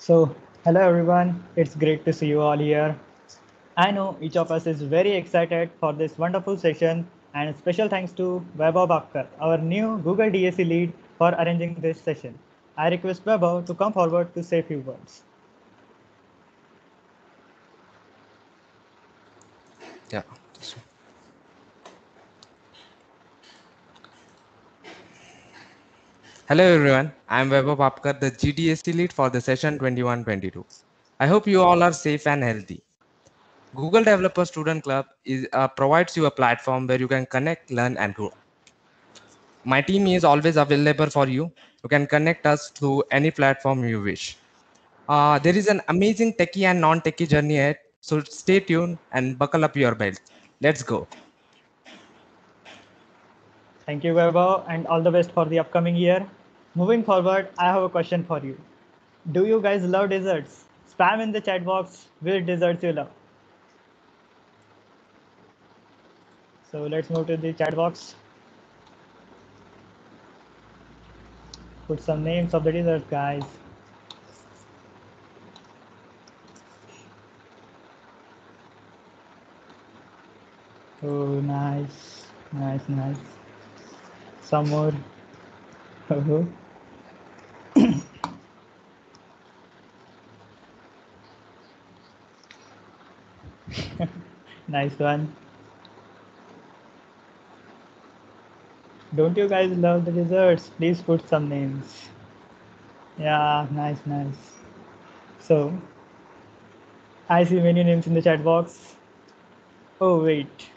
So, hello everyone, it's great to see you all here. I know each of us is very excited for this wonderful session, and special thanks to Vaibhav Bakkar, our new Google DAC lead, for arranging this session. I request Vaibhav to come forward to say a few words. Yeah. So, hello everyone. I'm Vaibhav Papkar, the GDST lead for the session 21-22. I hope you all are safe and healthy. Google Developer Student Club provides you a platform where you can connect, learn, and grow. My team is always available for you. You can connect us through any platform you wish. There is an amazing techie and non-techie journey ahead, so stay tuned and buckle up your belt. Let's go. Thank you, Vaibhav, and all the best for the upcoming year. Moving forward, I have a question for you. Do you guys love desserts? Spam in the chat box which desserts you love. So let's move to the chat box. Put some names of the desserts, guys. Oh, nice, nice, nice. Some more. Oh, nice one. Don't you guys love the desserts? Please put some names. Yeah, nice, nice. So, I see many names in the chat box. Oh, wait.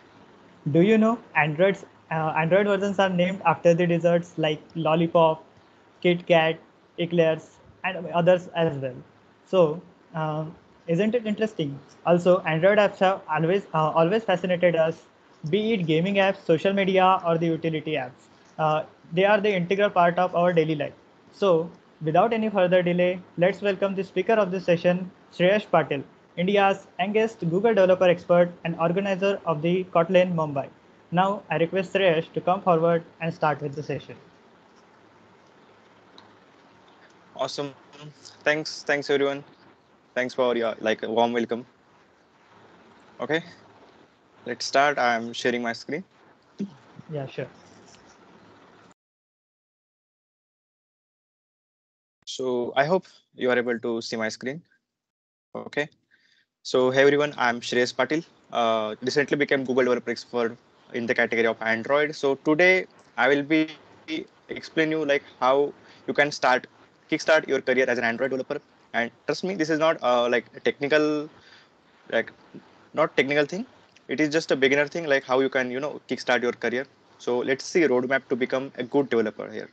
Do you know Android versions are named after the desserts like Lollipop, Kit Kat, Eclairs, and others as well. So, isn't it interesting? Also, Android apps have always fascinated us, be it gaming apps, social media, or the utility apps. They are the integral part of our daily life. So, without any further delay, let's welcome the speaker of this session, Shreyash Patil, India's youngest Google developer expert and organizer of the Kotlin Mumbai. Now, I request Shreyash to come forward and start with the session. Awesome. Thanks everyone. Thanks for your a warm welcome. Okay, let's start. I'm sharing my screen. Yeah, sure. So I hope you are able to see my screen. Okay. So hey everyone, I'm Shreyas Patil. Recently became Google Developer Expert in the category of Android. So today I will be explain you how you can kickstart your career as an Android developer. And trust me, this is not a technical like not technical thing. It is just a beginner thing, like how you can kickstart your career. So let's see a roadmap to become a good developer here.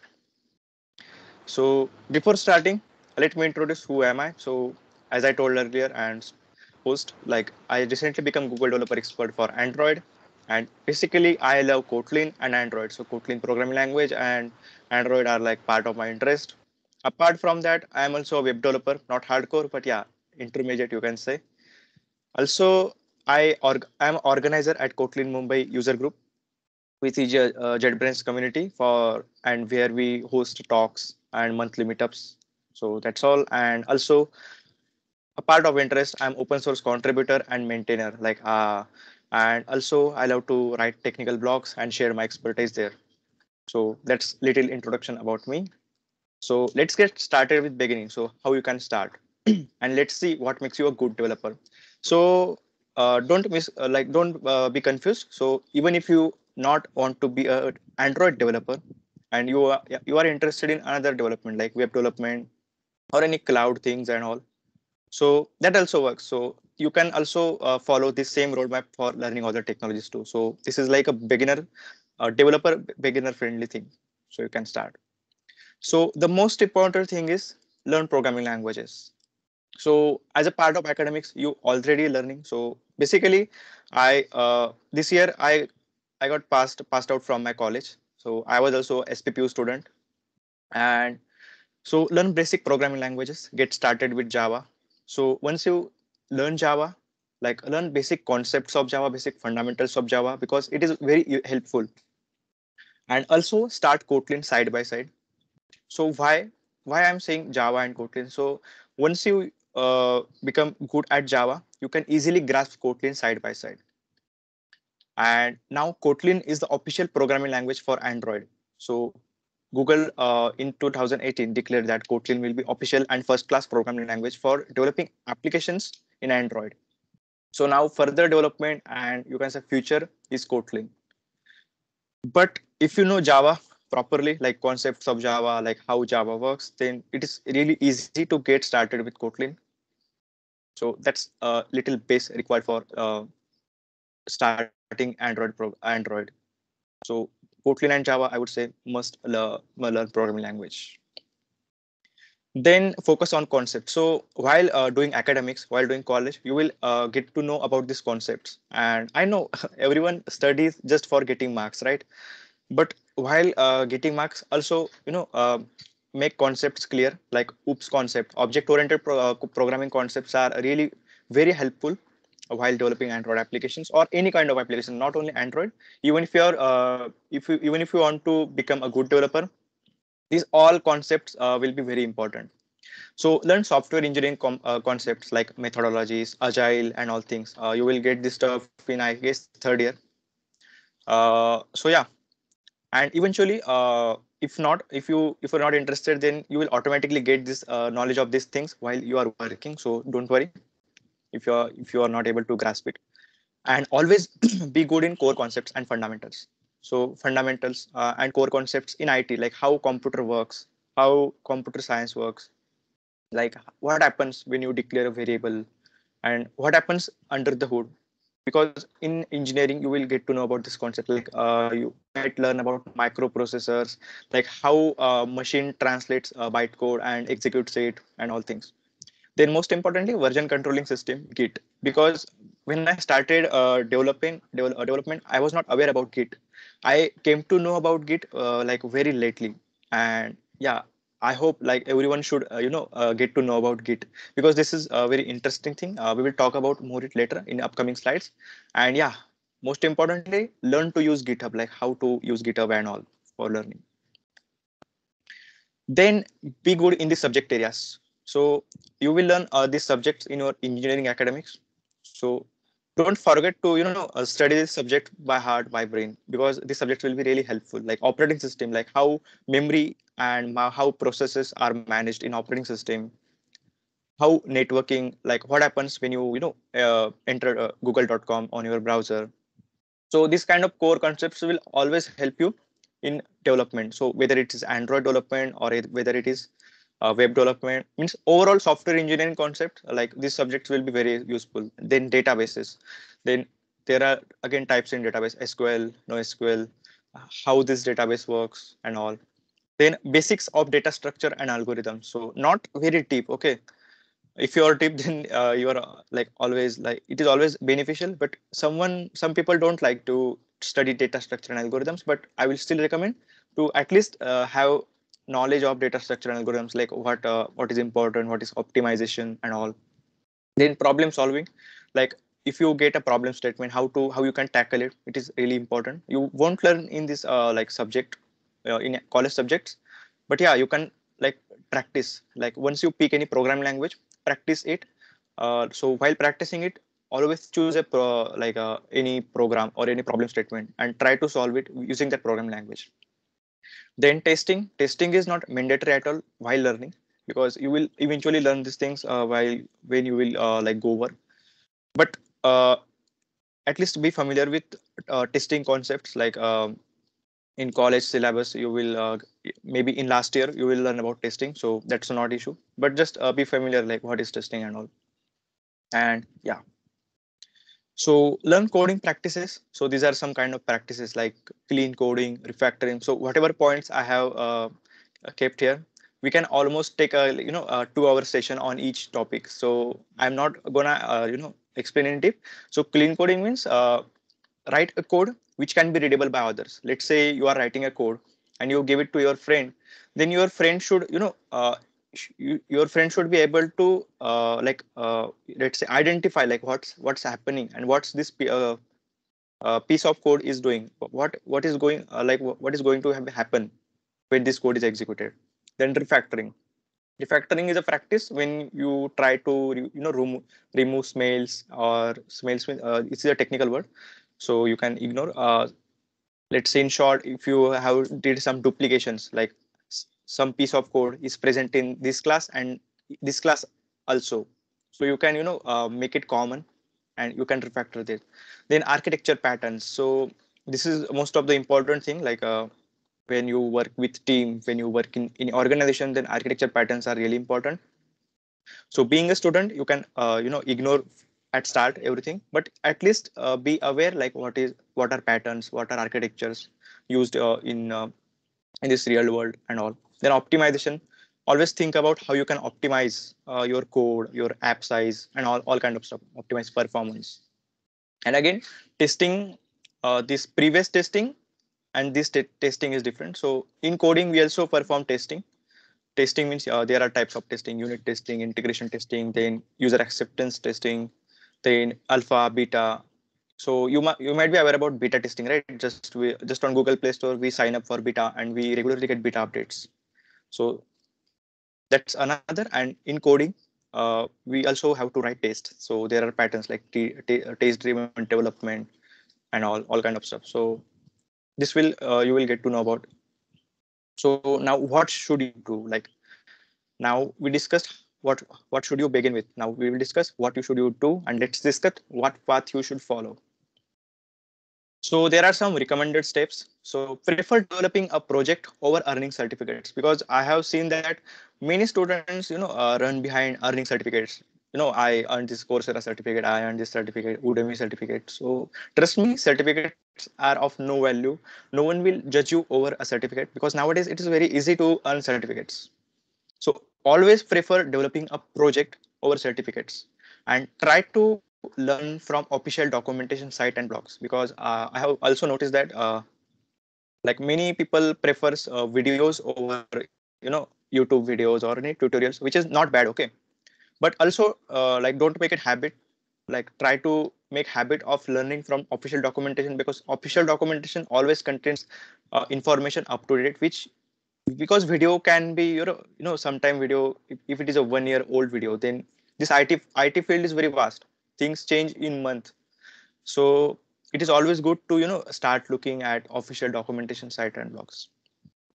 So before starting, let me introduce who am I. So as I told earlier and host, like I recently become Google developer expert for Android. And basically I love Kotlin and Android. So Kotlin programming language and Android are like part of my interest. Apart from that, I am also a web developer, not hardcore, but yeah, intermediate you can say. Also, I'm organizer at Kotlin Mumbai user group, which is a JetBrains community for and where we host talks and monthly meetups. So that's all. And also, a part of interest, I'm open source contributor and maintainer. And also I love to write technical blogs and share my expertise there. So that's little introduction about me. So let's get started with beginning. So how you can start, and let's see what makes you a good developer. So don't be confused. So even if you not want to be a Android developer, and you are interested in another development like web development or any cloud things and all, so that also works. So you can also follow this same roadmap for learning other technologies too. So this is like a developer beginner friendly thing. So you can start. So the most important thing is learn programming languages. So as a part of academics, you already learning. So basically, I this year I got passed out from my college. So I was also SPPU student, and so learn basic programming languages. Get started with Java. So once you learn Java, like learn basic concepts of Java, basic fundamentals of Java, because it is very helpful. And also start Kotlin side by side. So why I'm saying Java and Kotlin? So once you become good at Java, you can easily grasp Kotlin side by side. And now Kotlin is the official programming language for Android. So Google in 2018 declared that Kotlin will be official and first-class programming language for developing applications in Android. So now further development and you can say future is Kotlin. But if you know Java properly, like concepts of Java, like how Java works, then it is really easy to get started with Kotlin. So that's a little base required for starting Android. So Kotlin and Java, I would say, must learn programming language. Then focus on concepts. So while doing academics, while doing college, you will get to know about these concepts. And I know everyone studies just for getting marks, right? But while getting marks, also make concepts clear, like OOPS concept, object-oriented programming concepts are really very helpful while developing Android applications or any kind of application, not only Android. Even if you're even if you want to become a good developer, these all concepts will be very important. So learn software engineering concepts like methodologies, agile, and all things. You will get this stuff in, I guess, third year. So yeah, and eventually, if you're not interested, then you will automatically get this knowledge of these things while you are working. So don't worry if you are not able to grasp it. And always be good in core concepts and fundamentals. So fundamentals and core concepts in IT, like how computer works, how computer science works, like what happens when you declare a variable and what happens under the hood. Because in engineering you will get to know about this concept, like you might learn about microprocessors, like how machine translates bytecode and executes it and all things. Then most importantly, version controlling system, Git. Because when I started development, I was not aware about Git. I came to know about Git like very lately. And yeah, I hope like everyone should get to know about Git, because this is a very interesting thing. We will talk about more it later in upcoming slides. And yeah, most importantly, learn to use GitHub, like how to use GitHub and all for learning. Then be good in the subject areas. So you will learn these subjects in your engineering academics. So don't forget to study this subject by heart, by brain, because this subject will be really helpful. Like operating system, like how memory and how processes are managed in operating system, how networking, like what happens when enter google.com on your browser. So this kind of core concepts will always help you in development. So whether it is Android development or whether it is web development, means overall software engineering concept, like these subjects will be very useful. Then databases. Then there are again types in database, SQL, NoSQL, how this database works and all. Then basics of data structure and algorithms. So not very deep, okay? If you're deep, then you are like always, like it is always beneficial, but some people don't like to study data structure and algorithms, but I will still recommend to at least have knowledge of data structure and algorithms, like what is important, what is optimization and all. Then problem solving, like if you get a problem statement, how you can tackle it, it is really important. You won't learn in this like subject in college subjects, but yeah, you can like practice, like once you pick any programming language, practice it. So while practicing it, always choose any program or any problem statement and try to solve it using that programming language. Then testing is not mandatory at all while learning, because you will eventually learn these things while when you will like go over. But at least be familiar with testing concepts, like in college syllabus you will maybe in last year you will learn about testing, so that's not issue. But just be familiar like what is testing and all. And yeah, so learn coding practices. So these are some kind of practices like clean coding, refactoring. So whatever points I have kept here, we can almost take a 2-hour session on each topic. So I'm not gonna explain in deep. So clean coding means write a code which can be readable by others. Let's say you are writing a code and you give it to your friend, then your friend should your friend should be able to let's say identify like what's happening and what's this piece of code is doing, what is going what is going to happen when this code is executed. Then refactoring, Refactoring is a practice when you try to remove smells or smells. It's a technical word, so you can ignore. Let's say in short, if you have did some duplications, like some piece of code is present in this class and this class also, so you can make it common and you can refactor this. Then architecture patterns. So this is most of the important thing, like when you work with team, when you work in organization, then architecture patterns are really important. So being a student, you can ignore at start everything, but at least be aware, like what are patterns, what are architectures used in this real world and all. Then optimization, always think about how you can optimize your code, your app size, and all kind of stuff, optimize performance. And again, testing, this previous testing and this testing is different. So in coding, we also perform testing. Testing means there are types of testing: unit testing, integration testing, then user acceptance testing, then alpha, beta. So you might be aware about beta testing, right? Just on Google Play Store, we sign up for beta and we regularly get beta updates. So that's another. And in coding, we also have to write tests. So there are patterns like test driven development and all kind of stuff. So this will you will get to know about. So now what should you do? Like, now we discussed what should you begin with. Now we will discuss what you should you do, and let's discuss what path you should follow. So there are some recommended steps. So prefer developing a project over earning certificates, because I have seen that many students, run behind earning certificates. I earned this Coursera certificate, I earned this certificate, Udemy certificate. So trust me, certificates are of no value. No one will judge you over a certificate, because nowadays it is very easy to earn certificates. So always prefer developing a project over certificates, and try to learn from official documentation site and blogs, because I have also noticed that like many people prefers videos over YouTube videos or any tutorials, which is not bad, okay, but also like don't make it habit. Like try to make habit of learning from official documentation, because official documentation always contains information up to date, which, because video can be sometime video, if it is a 1 year old video, then this IT field is very vast, things change in month. So it is always good to start looking at official documentation site and blogs,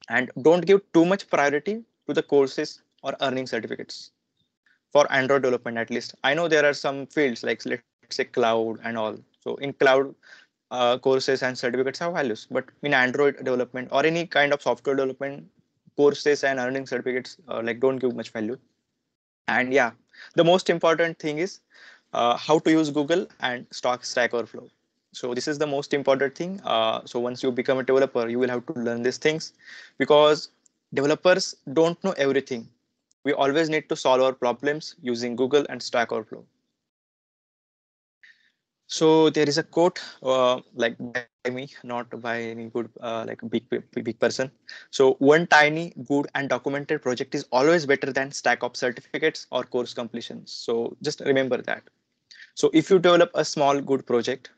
and don't give too much priority to the courses or earning certificates. For Android development, at least I know there are some fields like, let's say, cloud and all. So in cloud, courses and certificates have values, but in Android development or any kind of software development, courses and earning certificates like don't give much value. And yeah, the most important thing is how to use Google and Stack Overflow. So this is the most important thing. So once you become a developer, you will have to learn these things, because developers don't know everything. We always need to solve our problems using Google and Stack Overflow. So there is a quote like by me, not by any good like big person. So one tiny, good and documented project is always better than stack of certificates or course completions. So just remember that. So if you develop a small good project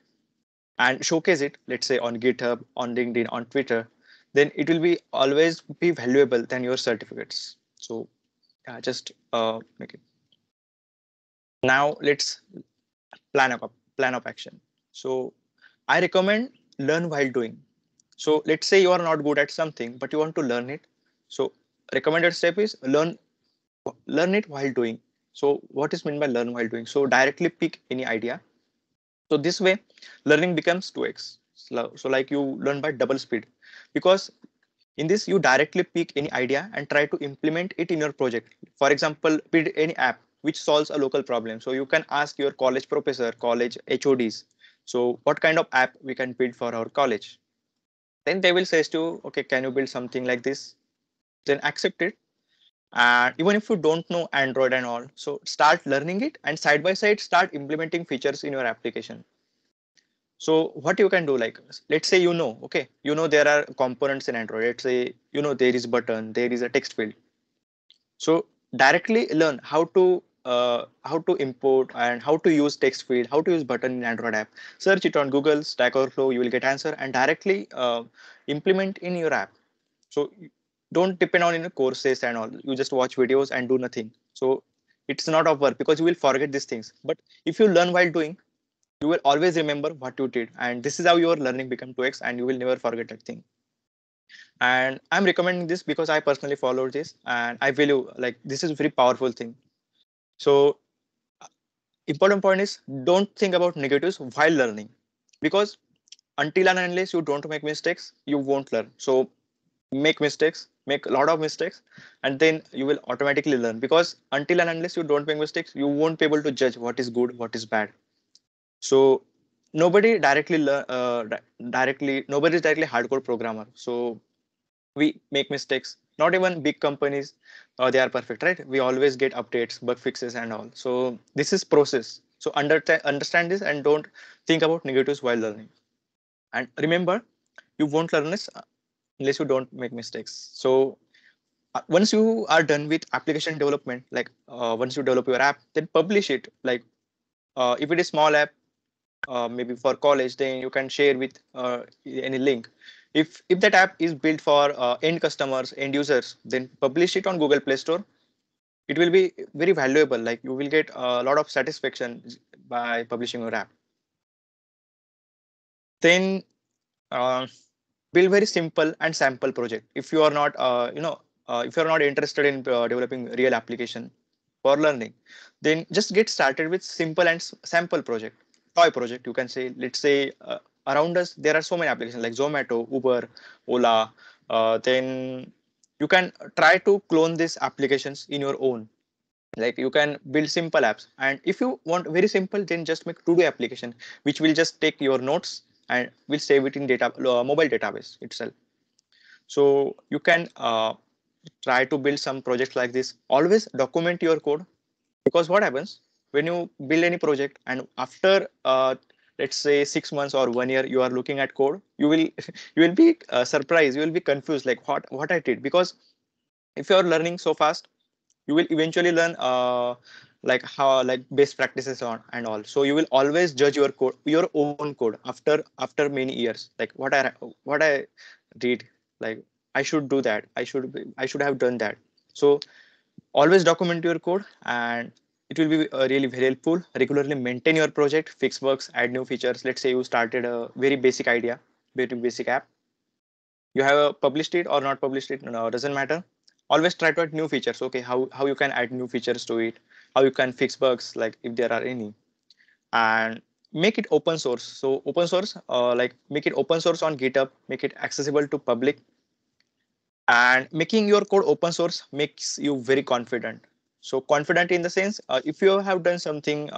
and showcase it, let's say on GitHub, on LinkedIn, on Twitter, then it will be always be valuable than your certificates. So just make it. Now let's plan of action. So I recommend learn while doing. So let's say you are not good at something, but you want to learn it. So recommended step is learn it while doing. So what is meant by learn while doing? So directly pick any idea. So this way, learning becomes 2x. So like you learn by double speed, because in this you directly pick any idea and try to implement it in your project. For example, build any app which solves a local problem. So you can ask your college professor, college HODs, so what kind of app we can build for our college. Then they will say to you, okay, can you build something like this? Then accept it. And even if you don't know Android and all, so start learning it, and side by side start implementing features in your application. So what you can do, like, let's say okay, there are components in Android. Let's say there is button, there is a text field. So directly learn how to import and how to use text field, how to use button in Android app. Search it on Google, Stack Overflow, you will get answer, and directly implement in your app. So don't depend on courses and all. You just watch videos and do nothing. So it's not of work because you will forget these things. But if you learn while doing, you will always remember what you did, and this is how your learning become 2x, and you will never forget that thing. And I'm recommending this because I personally followed this, and I value like this is a very powerful thing. So important point is don't think about negatives while learning, because until and unless you don't make mistakes, you won't learn. So make mistakes, make a lot of mistakes, and then you will automatically learn, because until and unless you don't make mistakes, you won't be able to judge what is good, what is bad. So nobody directly nobody is directly hardcore programmer. So we make mistakes. Not even big companies, they are perfect, right? We always get updates, bug fixes, and all. So this is process. So understand this and don't think about negatives while learning. And remember, you won't learn this unless you don't make mistakes. So once you are done with application development, like once you develop your app, then publish it. Like if it is small app, maybe for college, then you can share with any link. If that app is built for end customers, end users, then publish it on Google Play Store. It will be very valuable. Like you will get a lot of satisfaction by publishing your app. Then uh, build very simple and sample project. If you are not if you are not interested in developing real application for learning, then just get started with simple and sample project, toy project, you can say. Let's say around us there are so many applications like Zomato, Uber, Ola. Then you can try to clone these applications in your own. Like you can build simple apps, and if you want very simple, then just make to-do application, which will just take your notes and will save it in data mobile database itself. So you can try to build some projects like this. Always document your code, because what happens when you build any project and after let's say 6 months or 1 year you are looking at code, you will you will be surprised, you will be confused like what I did. Because if you are learning so fast, you will eventually learn like how like best practices on and all. So you will always judge your code, your own code, after many years, like what I did, like I should do that, I should have done that. So always document your code, and it will be really very helpful. Regularly maintain your project, fix bugs, add new features. Let's say you started a very basic idea, very basic app. You have published it or not published it, no, doesn't matter. Always try to add new features. Okay, how you can add new features to it, how you can fix bugs, like if there are any. And make it open source. So open source, like make it open source on GitHub, make it accessible to public. And making your code open source makes you very confident. So confident in the sense, if you have done something,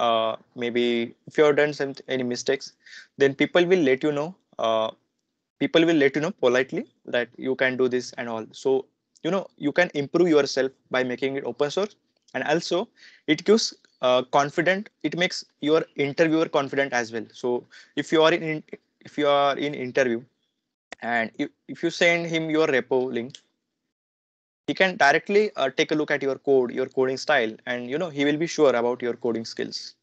maybe if you have done some any mistakes, then people will let you know politely that you can do this and all. So you can improve yourself by making it open source. And also it gives confident, it makes your interviewer confident as well. So if you are if you are in interview, and if you send him your repo link, he can directly take a look at your code, your coding style, and he will be sure about your coding skills.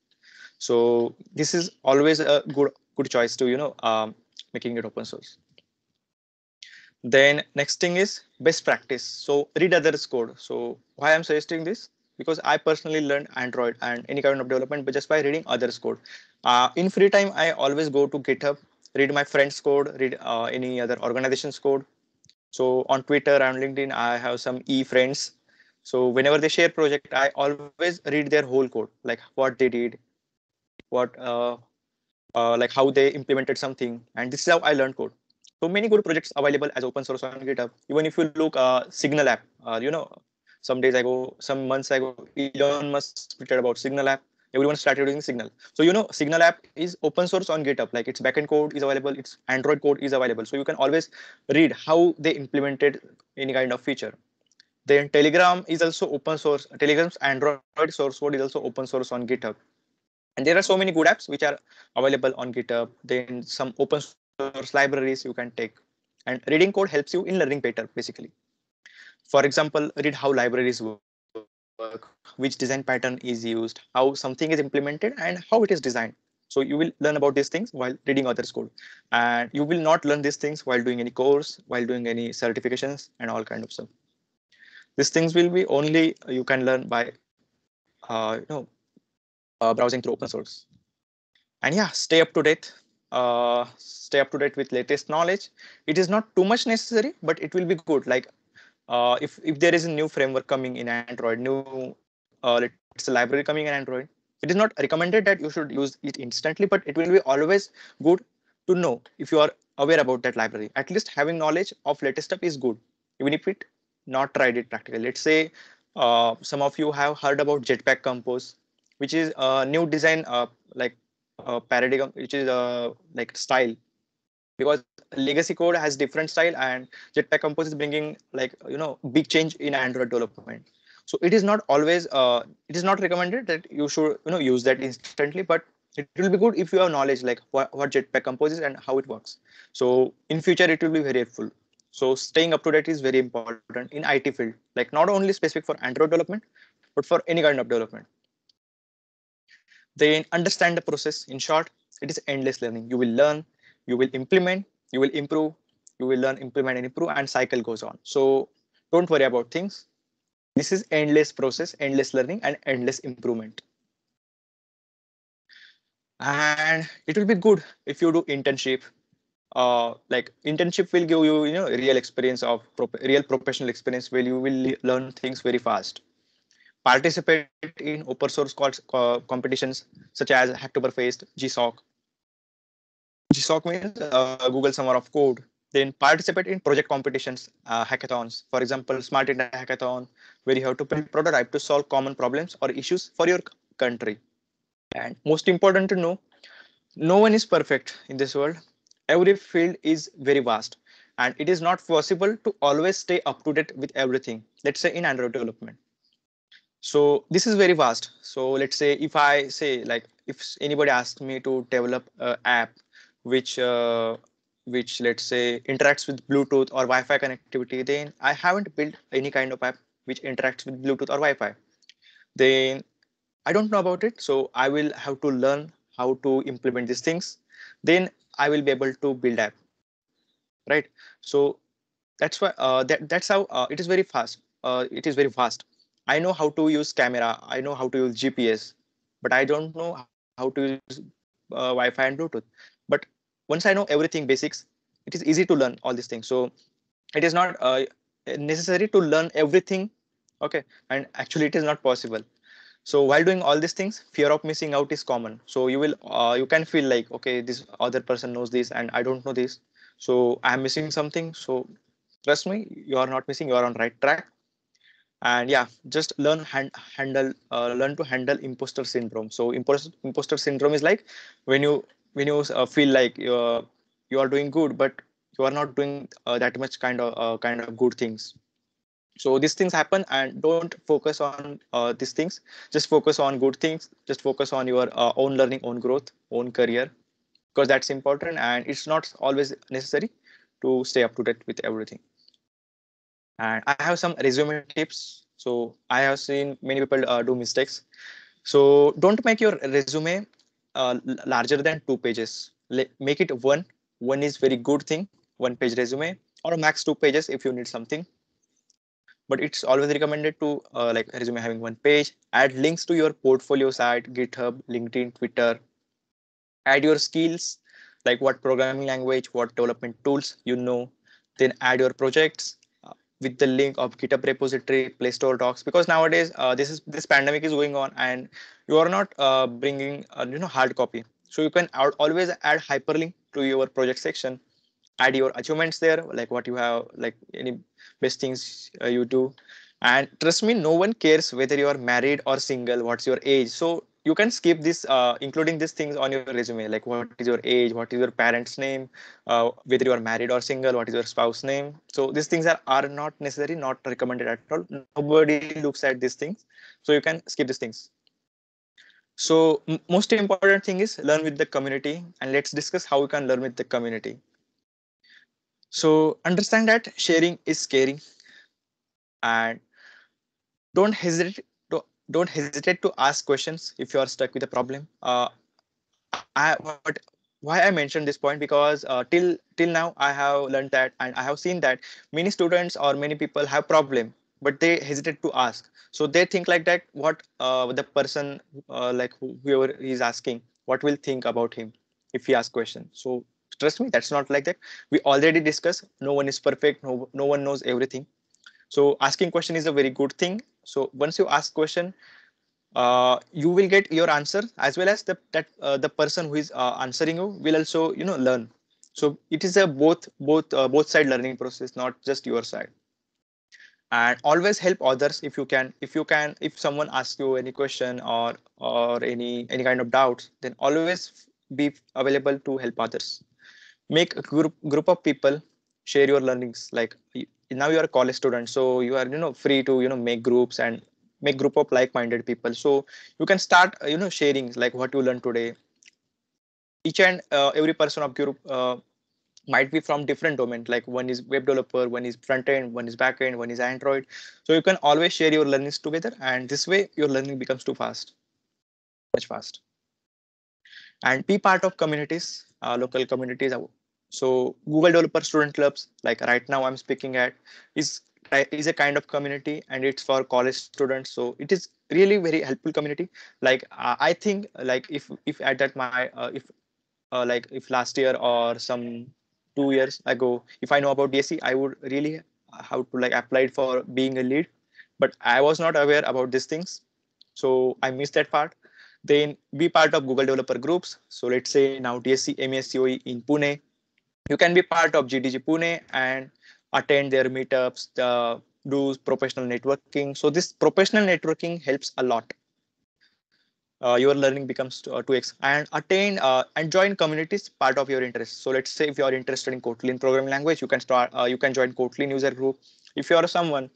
So this is always a good choice to making it open source. Then next thing is best practice. So read others code. So why I'm suggesting this? Because I personally learned Android and any kind of development, but just by reading others code. In free time, I always go to GitHub, read my friends code, read any other organization's code. So on Twitter and LinkedIn, I have some e-friends. So whenever they share project, I always read their whole code, like what they did, what like how they implemented something, and this is how I learned code. So many good projects available as open source on GitHub. Even if you look Signal app, some months ago, Elon Musk tweeted about Signal app. Everyone started using Signal. So Signal app is open source on GitHub. Like its backend code is available, its Android code is available. So you can always read how they implemented any kind of feature. Then Telegram is also open source. Telegram's Android source code is also open source on GitHub. And there are so many good apps which are available on GitHub. Then some open source libraries you can take. And reading code helps you in learning better, basically. For example, read how libraries work, which design pattern is used, how something is implemented, and how it is designed. So you will learn about these things while reading others code. And you will not learn these things while doing any course, while doing any certifications and all kind of stuff. These things will be only you can learn by you know browsing through open source. And yeah, stay up to date. Stay up to date with latest knowledge. It is not too much necessary, but it will be good. Like if there is a new framework coming in Android, new let's say library coming in Android, it is not recommended that you should use it instantly, but it will be always good to know if you are aware about that library. At least having knowledge of latest stuff is good, even if it not tried it practically. Let's say some of you have heard about Jetpack Compose, which is a new design like paradigm, which is like style, because legacy code has different style and Jetpack Compose is bringing like big change in Android development. So it is not always it is not recommended that you should use that instantly, but it will be good if you have knowledge like what Jetpack Compose is and how it works. So in future it will be very helpful. So staying up to date is very important in IT field, like not only specific for Android development, but for any kind of development. Then understand the process. In short, it is endless learning. You will learn, you will implement, you will improve, you will learn, implement, and improve, and cycle goes on. So don't worry about things. This is endless process, endless learning, and endless improvement. And it will be good if you do internship. Like internship will give you, real experience of real professional experience where you will learn things very fast. Participate in open source competitions such as Hacktoberfest, GSOC. GSOC means Google Summer of Code. Then participate in project competitions, hackathons. For example, Smart India Hackathon, where you have to build prototype to solve common problems or issues for your country. And most important to know, no one is perfect in this world. Every field is very vast, and it is not possible to always stay up to date with everything. Let's say in Android development. So this is very vast. So let's say if I say like if anybody asks me to develop an app which let's say interacts with Bluetooth or Wi-Fi connectivity, then I haven't built any kind of app which interacts with Bluetooth or Wi-Fi. Then I don't know about it. So I will have to learn how to implement these things. Then I will be able to build app, right? So that's why that's how it is very fast. It is very fast. I know how to use camera. I know how to use GPS, but I don't know how to use Wi-Fi and Bluetooth. But once I know everything basics, it is easy to learn all these things. So it is not necessary to learn everything. Okay, and actually it is not possible. So while doing all these things, fear of missing out is common. So you can feel like, okay, this other person knows this and I don't know this, so I'm missing something. So trust me, you are not missing, you are on right track. And yeah, just learn to handle imposter syndrome. So imposter syndrome is like when you feel like you are doing good, but you are not doing that much kind of good things. So these things happen, and don't focus on these things. Just focus on good things. Just focus on your own learning, own growth, own career, because that's important, and it's not always necessary to stay up to date with everything. And I have some resume tips. So I have seen many people do mistakes. So don't make your resume larger than 2 pages. Make it one. One is very good thing, 1 page resume, or max 2 pages if you need something. But it's always recommended to like resume having 1 page. Add links to your portfolio site, GitHub, LinkedIn, Twitter. Add your skills, like what programming language, what development tools you know. Then add your projects with the link of GitHub repository, Play Store docs, because nowadays this pandemic is going on and you are not bringing hard copy. So you can always add hyperlink to your project section. Add your achievements there, like what you have, like any best things you do. And trust me, no one cares whether you are married or single, what's your age. So you can skip this including these things on your resume, like what is your age, what is your parents name, whether you are married or single, what is your spouse name. So these things are not necessary, not recommended at all. Nobody looks at these things, so you can skip these things. So most important thing is learn with the community, and let's discuss how we can learn with the community. So understand that sharing is caring, and don't hesitate don't hesitate to ask questions if you are stuck with a problem. But why I mentioned this point, because till now I have learned that, and I have seen that many students or many people have problem but they hesitate to ask. So they think like that, what the person like whoever is asking, what will think about him if he asks question. So trust me, that's not like that. We already discussed, no one is perfect, no one knows everything. So asking question is a very good thing. So once you ask question, you will get your answer, as well as the person who is answering you will also learn. So it is a both side learning process, not just your side. And always help others if someone asks you any question or any kind of doubts, then always be available to help others. Make a group of people, share your learnings. Like now you are a college student, so you are free to make groups and make group of like-minded people. So you can start sharing like what you learned today. Each and every person of group might be from different domain, like one is web developer, one is front end, one is back end, one is Android. So you can always share your learnings together, and this way your learning becomes too fast, much fast. And be part of communities, local communities. So Google Developer Student Clubs, like right now I'm speaking at, is is a kind of community, and it's for college students. So it is really very helpful community. Like I think like if at that my if like if last year or some 2 years ago, if I know about DSC, I would really have to like apply for being a lead, but I was not aware about these things, so I missed that part. Then be part of Google developer groups. So let's say now DSC MESCOE in Pune, you can be part of GDG Pune and attend their meetups, do professional networking. So this professional networking helps a lot. Your learning becomes 2x. And attain and join communities part of your interest. So let's say if you are interested in Kotlin programming language, you can join Kotlin user group. If you are someone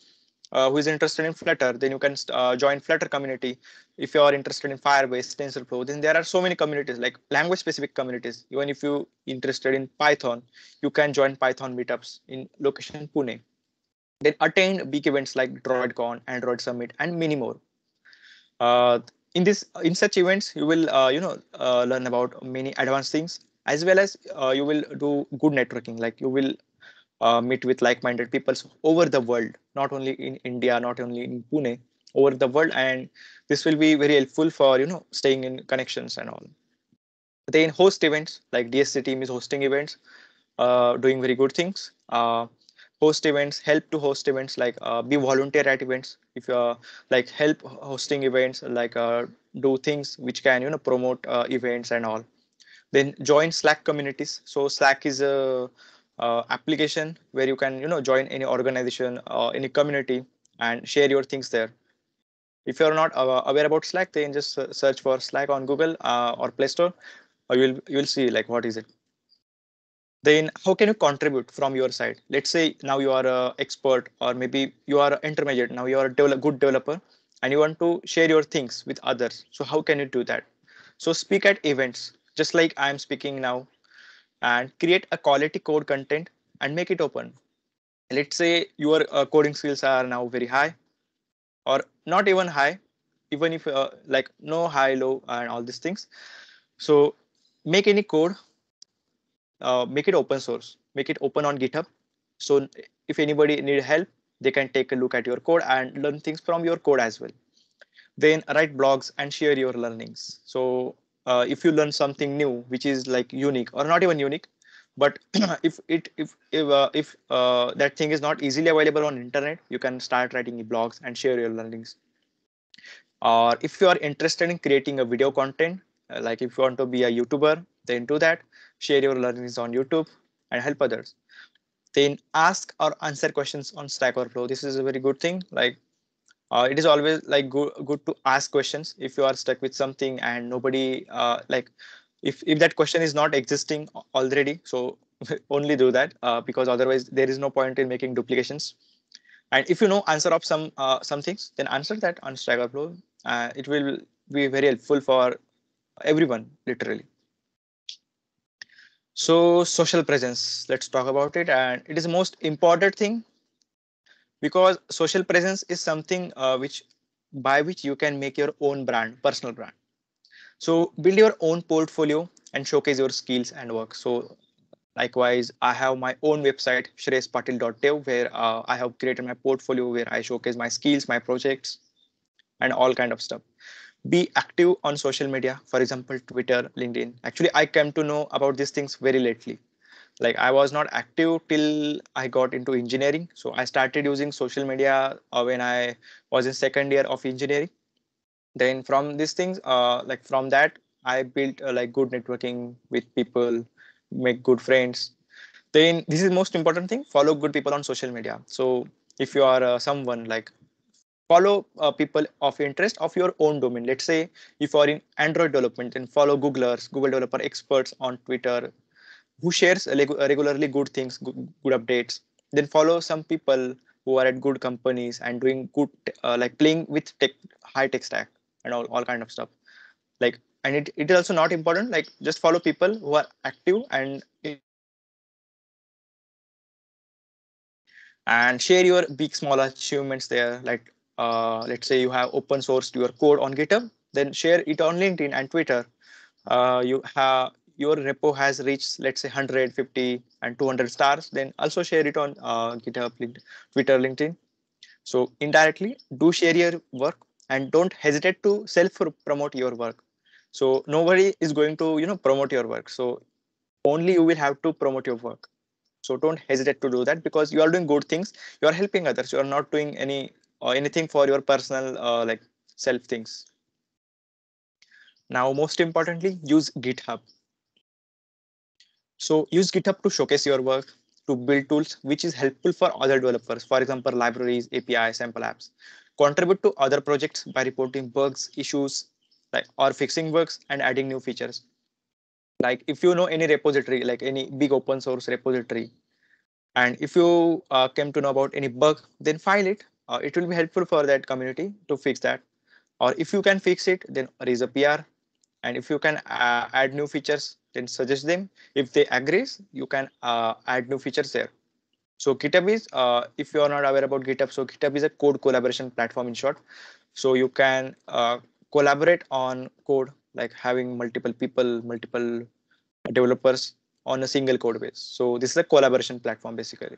who is interested in Flutter, then you can join Flutter community. If you are interested in Firebase, TensorFlow, then there are so many communities, like language specific communities. Even if you interested in Python, you can join Python meetups in location Pune. Then attend big events like DroidCon, Android Summit, and many more. Uh, in such events, you will learn about many advanced things, as well as you will do good networking. Like you will meet with like-minded people over the world, not only in India, not only in Pune, over the world, and this will be very helpful for staying in connections and all. Then host events, like DSC team is hosting events, doing very good things. Host events, help to host events, like be volunteer at events. If you like help hosting events, like do things which can promote events and all. Then join Slack communities. So Slack is a application where you can join any organization or any community and share your things there. If you're not aware about Slack, then just search for Slack on Google or Play Store, or you'll see like what is it. Then how can you contribute from your side? Let's say now you are a expert, or maybe you are intermediate, now you are a good developer, and you want to share your things with others. So how can you do that? So speak at events, just like I'm speaking now, and create a quality code content and make it open. Let's say your coding skills are now very high, or not even high, even if like no high, low, and all these things. So make any code, make it open source, make it open on GitHub. So if anybody need help, they can take a look at your code and learn things from your code as well. Then write blogs and share your learnings. So if you learn something new which is like unique or not even unique, but if that thing is not easily available on internet, you can start writing blogs and share your learnings. Or if you are interested in creating a video content, like if you want to be a YouTuber, then do that. Share your learnings on YouTube and help others. Then ask or answer questions on Stack Overflow. This is a very good thing. Like it is always like good to ask questions if you are stuck with something and nobody like if that question is not existing already. So only do that because otherwise there is no point in making duplications. And if you know answer of some things, then answer that on Stack Overflow. It will be very helpful for everyone, literally. So social presence, let's talk about it. And it is the most important thing, because social presence is something which by which you can make your own brand, personal brand. So build your own portfolio and showcase your skills and work. So Likewise, I have my own website, shrespatil.dev, where I have created my portfolio where I showcase my skills, my projects, and all kind of stuff. Be active on social media, for example, Twitter, LinkedIn. Actually, I came to know about these things very lately. Like I was not active till I got into engineering. So I started using social media when I was in second year of engineering. Then from these things, like from that, I built like good networking with people, make good friends. Then this is most important thing: follow good people on social media. So if you are someone like follow people of interest of your own domain. Let's say if you are in Android development, then follow Googlers, Google developer experts on Twitter, who shares regularly good things, good updates. Then follow some people who are at good companies and doing good, like playing with tech, high tech stack and all kind of stuff. Like, and it is also not important. Like, just follow people who are active and share your big small achievements there. Like, let's say you have open sourced your code on GitHub, then share it on LinkedIn and Twitter. You have your repo has reached, let's say, 150 and 200 stars, then also share it on GitHub, Twitter, LinkedIn. So indirectly do share your work, and don't hesitate to self promote your work. So nobody is going to promote your work, so only you will have to promote your work. So don't hesitate to do that, because you are doing good things, you are helping others, you are not doing anything for your personal like self things. Now most importantly, use GitHub. So use GitHub to showcase your work, to build tools which is helpful for other developers. For example, libraries, APIs, sample apps. Contribute to other projects by reporting bugs, issues, like or fixing bugs and adding new features. Like if you know any repository, like any big open source repository, and if you came to know about any bug, then file it. It will be helpful for that community to fix that. Or if you can fix it, then raise a PR. And if you can add new features, then suggest them. If they agrees, you can add new features there. So GitHub is, if you are not aware about GitHub, so GitHub is a code collaboration platform in short. So you can collaborate on code, like having multiple people, multiple developers on a single code base. So this is a collaboration platform basically.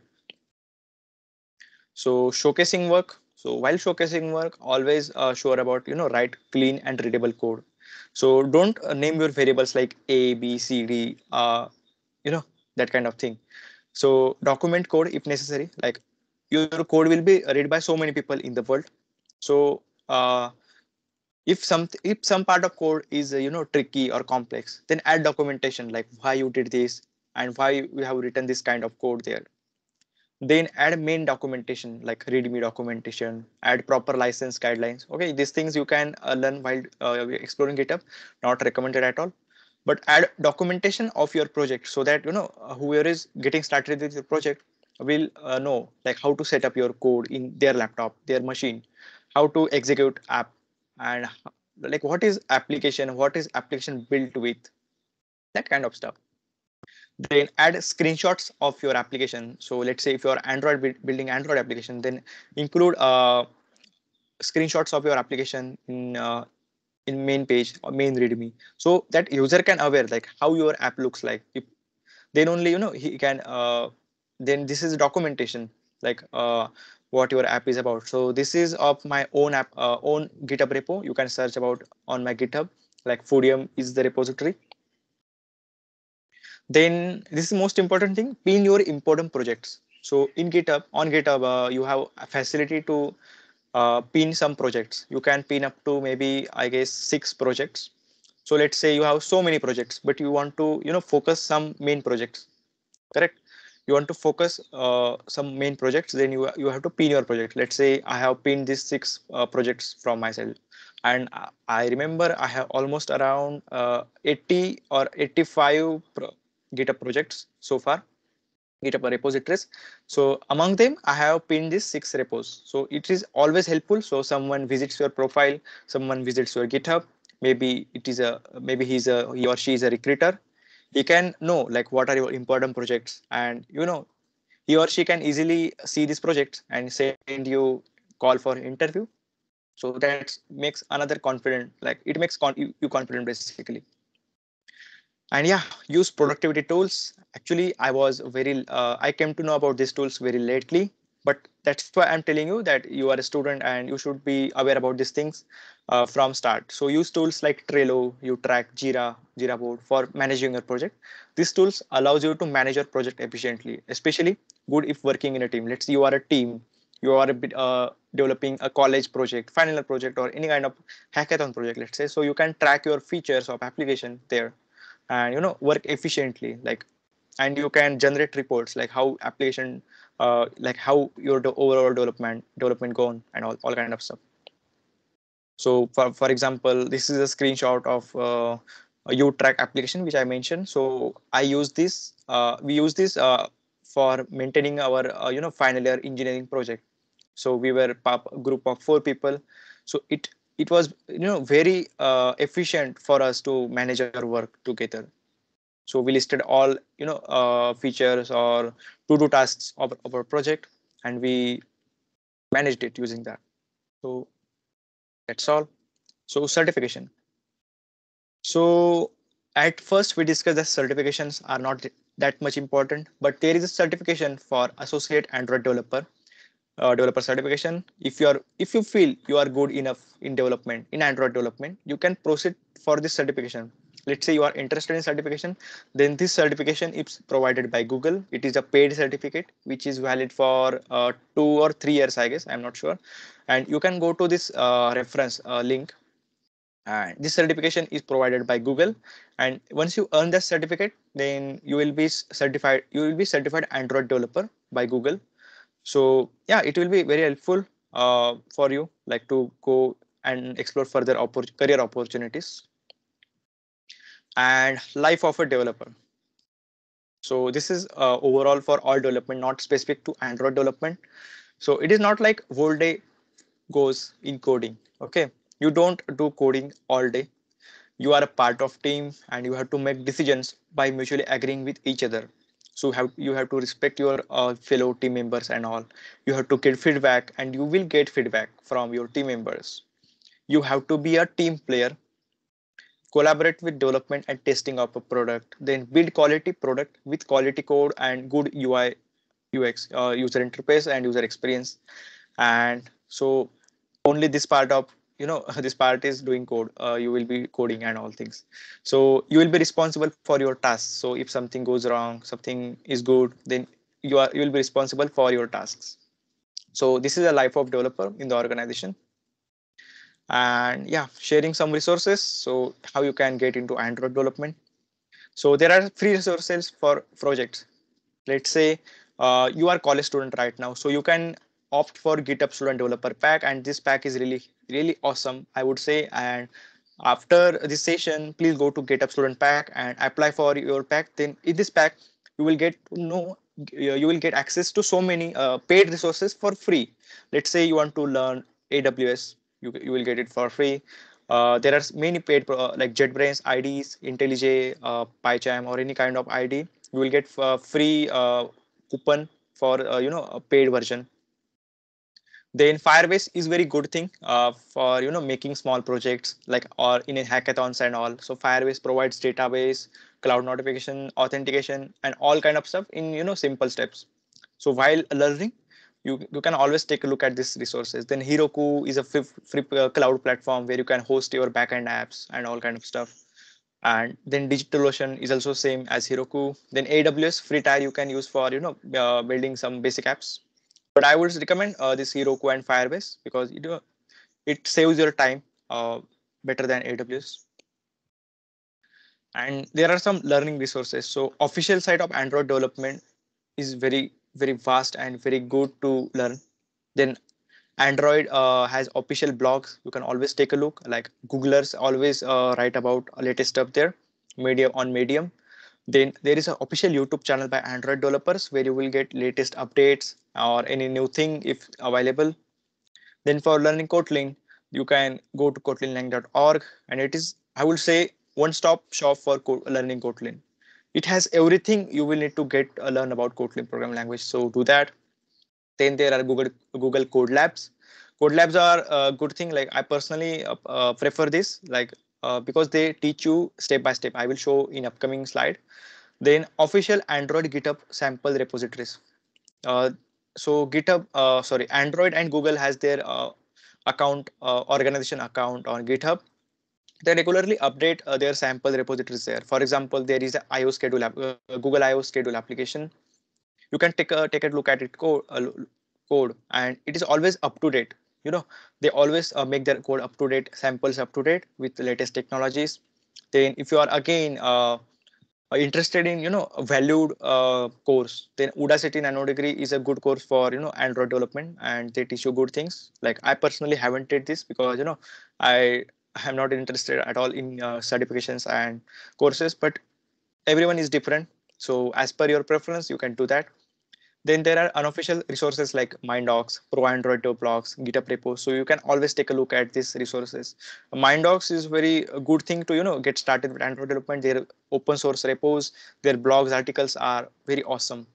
So showcasing work. So while showcasing work, always sure about write clean and readable code. So don't name your variables like A, B, C, D, that kind of thing. So document code if necessary. Like your code will be read by so many people in the world. So if some part of code is tricky or complex, then add documentation like why you did this and why you have written this kind of code there. Then add main documentation like readme documentation, add proper license guidelines. Okay, these things you can learn while exploring GitHub, not recommended at all. But add documentation of your project so that whoever is getting started with the project will know like how to set up your code in their laptop, their machine, how to execute app, and like what is application built with, that kind of stuff. Then add screenshots of your application. So let's say if you're building Android application, then include screenshots of your application in main page or main readme, so that user can aware like how your app looks like. Then only he can then this is documentation, like what your app is about. So this is of my own app, own GitHub repo. You can search about on my GitHub, like Fodium is the repository. Then this is most important thing: pin your important projects. So in GitHub, on GitHub, you have a facility to pin some projects. You can pin up to maybe I guess 6 projects. So let's say you have so many projects, but you want to focus some main projects. Correct? You want to focus some main projects, then you have to pin your project. Let's say I have pinned these 6 projects from myself, and I remember I have almost around 80 or 85 GitHub projects so far, GitHub repositories. So among them, I have pinned these 6 repos. So it is always helpful. So someone visits your profile, someone visits your GitHub. Maybe he or she is a recruiter. He can know like what are your important projects, and he or she can easily see these projects and send you call for interview. So that makes another confident, like it makes you confident basically. And yeah, use productivity tools. Actually, I came to know about these tools very lately, but that's why I'm telling you that you are a student and you should be aware about these things from start. So use tools like Trello, you track Jira board for managing your project. These tools allows you to manage your project efficiently, especially good if working in a team. Let's say you are a team, you are a bit developing a college project, final year project, or any kind of hackathon project, let's say. So you can track your features of application there and work efficiently, like, and you can generate reports like how application like how your overall development gone and all kind of stuff. So for example, this is a screenshot of a U-Track application which I mentioned. So I use this we use this for maintaining our final year engineering project. So we were a group of 4 people. So it was very efficient for us to manage our work together. So we listed all features or to-do tasks of our project, and we managed it using that. So that's all. So certification. So at first we discussed that certifications are not that much important, but there is a certification for associate Android developer certification. If you feel you are good enough in development, in Android development, you can proceed for this certification. Let's say you are interested in certification, then this certification is provided by Google. It is a paid certificate which is valid for 2 or 3 years, I guess, I'm not sure. And you can go to this reference link, and this certification is provided by Google. And once you earn that certificate, then you will be certified Android developer by Google. So yeah, it will be very helpful for you, like, to go and explore further career opportunities. And life of a developer. So this is overall for all development, not specific to Android development. So it is not like whole day goes in coding. Okay, you don't do coding all day. You are a part of team and you have to make decisions by mutually agreeing with each other. So you have to respect your fellow team members and all. You have to get feedback, and you will get feedback from your team members. You have to be a team player, collaborate with development and testing of a product, then build quality product with quality code and good UI UX, user interface and user experience. And so only this part of this part is doing code. You will be coding and all things. So you will be responsible for your tasks. So if something goes wrong, something is good, then you will be responsible for your tasks. So this is a life of developer in the organization. And yeah, sharing some resources, so how you can get into Android development. So there are free resources for projects. Let's say you are college student right now, so you can opt for GitHub Student Developer Pack, and this pack is really awesome, I would say. And after this session, please go to GitHub Student Pack and apply for your pack. Then in this pack, you will get to know you will get access to so many paid resources for free. Let's say you want to learn AWS, you will get it for free. There are many paid like JetBrains, IDs, IntelliJ, PyCharm, or any kind of ID. You will get free coupon for a paid version. Then Firebase is very good thing for making small projects, like, or in a hackathons and all. So Firebase provides database, cloud notification, authentication, and all kind of stuff in simple steps. So while learning, you can always take a look at these resources. Then Heroku is a free cloud platform where you can host your backend apps and all kind of stuff. And then DigitalOcean is also same as Heroku. Then AWS free tier you can use for building some basic apps. But I would recommend this Heroku and Firebase, because it saves your time better than AWS. And there are some learning resources. So official site of Android development is very vast and very good to learn. Then Android has official blogs. You can always take a look. Like Googlers always write about latest stuff there. Medium. Then there is an official YouTube channel by Android developers where you will get latest updates or any new thing if available. Then for learning Kotlin, you can go to kotlinlang.org, and it is, I will say, one-stop shop for learning Kotlin. It has everything you will need to get learn about Kotlin programming language. So do that. Then there are Google Code Labs. Code Labs are a good thing. Like, I personally prefer this. Like, because they teach you step by step. I will show in upcoming slide. Then official Android GitHub sample repositories. Uh, so GitHub, sorry, Android and Google has their account, organization account on GitHub. They regularly update their sample repositories there. For example, there is a IO schedule Google IO schedule application. You can take a look at it code, and it is always up to date. You know, they always make their code up to date, samples up to date with the latest technologies. Then if you are again interested in a valued course, then Udacity Nanodegree is a good course for Android development, and they teach you good things. Like I personally haven't did this because I am not interested at all in certifications and courses, but everyone is different. So as per your preference, you can do that. Then there are unofficial resources like Mindocs, Pro Android Blogs, GitHub repos. So you can always take a look at these resources. Mindocs is very good thing to get started with Android development. Their open source repos, their blogs, articles are very awesome.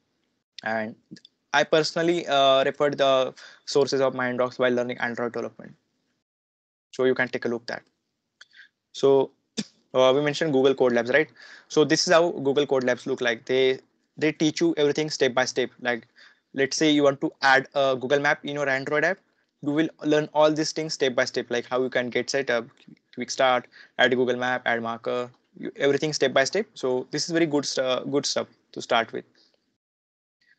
And I personally referred the sources of Mindocs while learning Android development. So you can take a look at that. So we mentioned Google Code Labs, right? So this is how Google Code Labs look like. They teach you everything step by step. Like let's say you want to add a Google Map in your Android app, you will learn all these things step by step, like how you can get set up, quick start, add Google Map, add marker, everything step by step. So this is very good stuff to start with.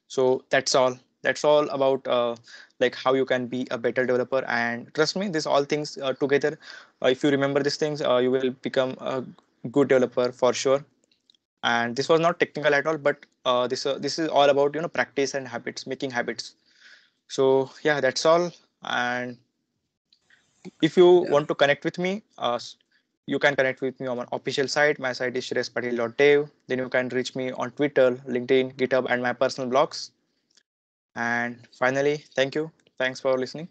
So that's all about like how you can be a better developer. And trust me, this all things together, if you remember these things, you will become a good developer for sure. And this was not technical at all, but this is all about practice and habits, making habits. So yeah, that's all. And if you want to connect with me, you can connect with me on my official site. My site is shrespatil.dev. Then you can reach me on Twitter, LinkedIn, GitHub, and my personal blogs. And finally, thank you. Thanks for listening.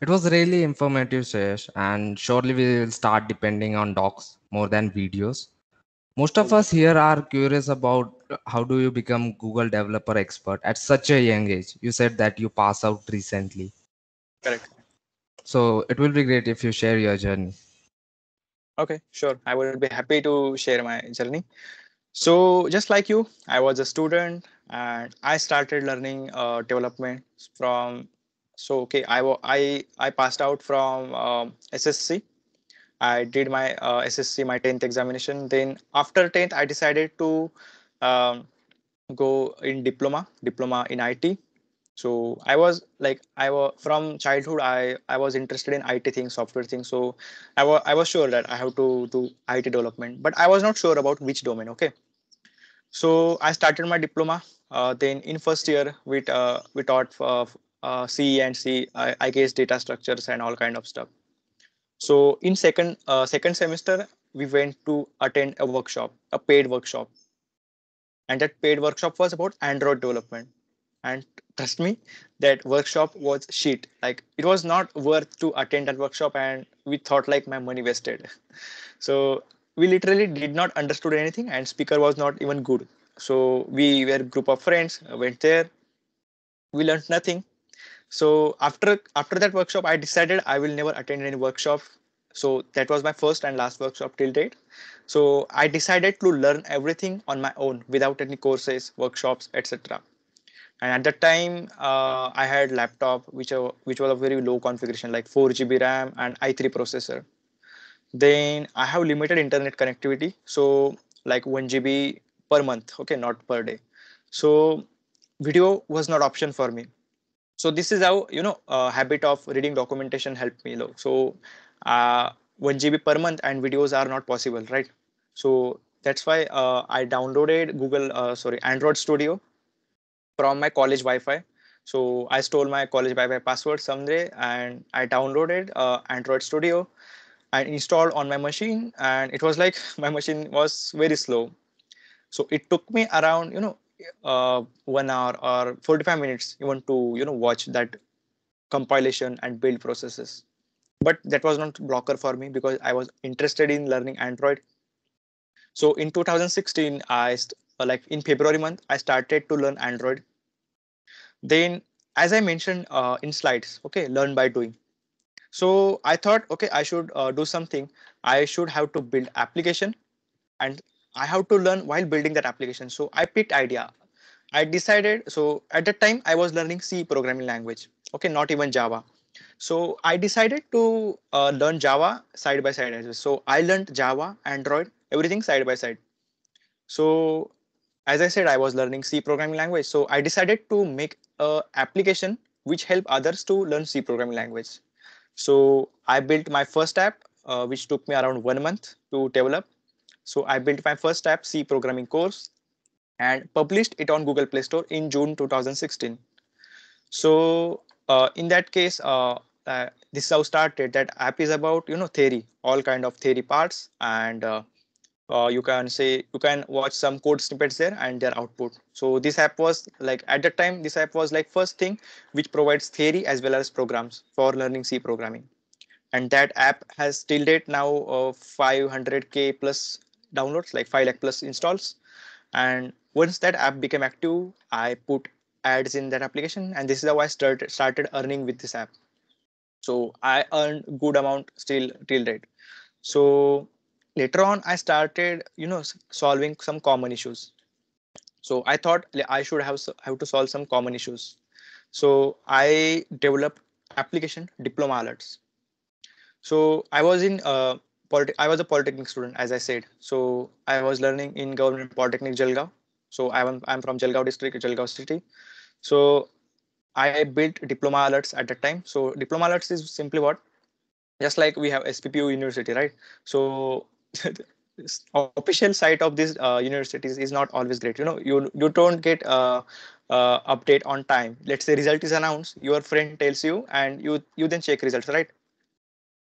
It was really informative, Shayesh, and surely we will start depending on docs more than videos. Most of us here are curious about how do you become Google developer expert at such a young age. You said that you passed out recently. Correct. So it will be great if you share your journey. Okay, sure. I would be happy to share my journey. So just like you, I was a student and I started learning development from. So okay, I passed out from SSC. I did my SSC, my 10th examination. Then after 10th, I decided to um, go in diploma in IT. So I was like, I was from childhood, I was interested in IT things, software things. So I was sure that I have to do IT development, but I was not sure about which domain. Okay, so I started my diploma. Then in first year, we taught C and C, I guess data structures and all kind of stuff. So in second semester, we went to attend a workshop, a paid workshop, and that paid workshop was about Android development. And trust me, that workshop was shit. Like it was not worth to attend that workshop, and we thought like my money wasted. So we literally did not understood anything, and speaker was not even good. So we were a group of friends, went there, we learned nothing. So after that workshop, I decided I will never attend any workshop. So that was my first and last workshop till date. So I decided to learn everything on my own without any courses, workshops, etc. And at that time, I had laptop which was a very low configuration, like 4 GB RAM and i3 processor. Then I have limited internet connectivity, so like 1 GB per month, okay, not per day. So video was not option for me. So this is how habit of reading documentation helped me. So uh, 1 GB per month and videos are not possible, right? So that's why I downloaded Android Studio from my college Wi-Fi. So I stole my college Wi-Fi password someday, and I downloaded Android Studio and installed on my machine. And it was like my machine was very slow. So it took me around 1 hour or 45 minutes even to watch that compilation and build processes. But that was not blocker for me because I was interested in learning Android. So in 2016, like in February month, I started to learn Android. Then, as I mentioned in slides, okay, learn by doing. So I thought, okay, I should do something. I should have to build application, and I have to learn while building that application. So I picked idea. I decided, so at that time I was learning C programming language, okay, not even Java. So I decided to learn Java side by side as well. So I learned Java, Android, everything side by side. So as I said, I was learning C programming language. So I decided to make a application which help others to learn C programming language. So I built my first app, which took me around 1 month to develop. So I built my first app, C programming course, and published it on Google Play Store in June 2016. So in that case, this is how started. That app is about theory, all kind of theory parts, and you can say you can watch some code snippets there and their output. So this app was like at the time this app was like first thing which provides theory as well as programs for learning C programming. And that app has till date now 500k plus downloads, like 5 lakh plus installs. And once that app became active, I put ads in that application, and this is how I started earning with this app. So I earned good amount still till date. So later on I started solving some common issues. So I thought I should have to solve some common issues. So I developed application diploma alerts. So I was in I was a polytechnic student, as I said. So I was learning in government polytechnic Jalgaon. So I'm from Jalgaon district, Jalgaon city. So I built diploma alerts at that time. So diploma alerts is simply what, just like we have SPPU University, right? So official site of these universities is not always great. You don't get update on time. Let's say result is announced, your friend tells you, and you then check results, right?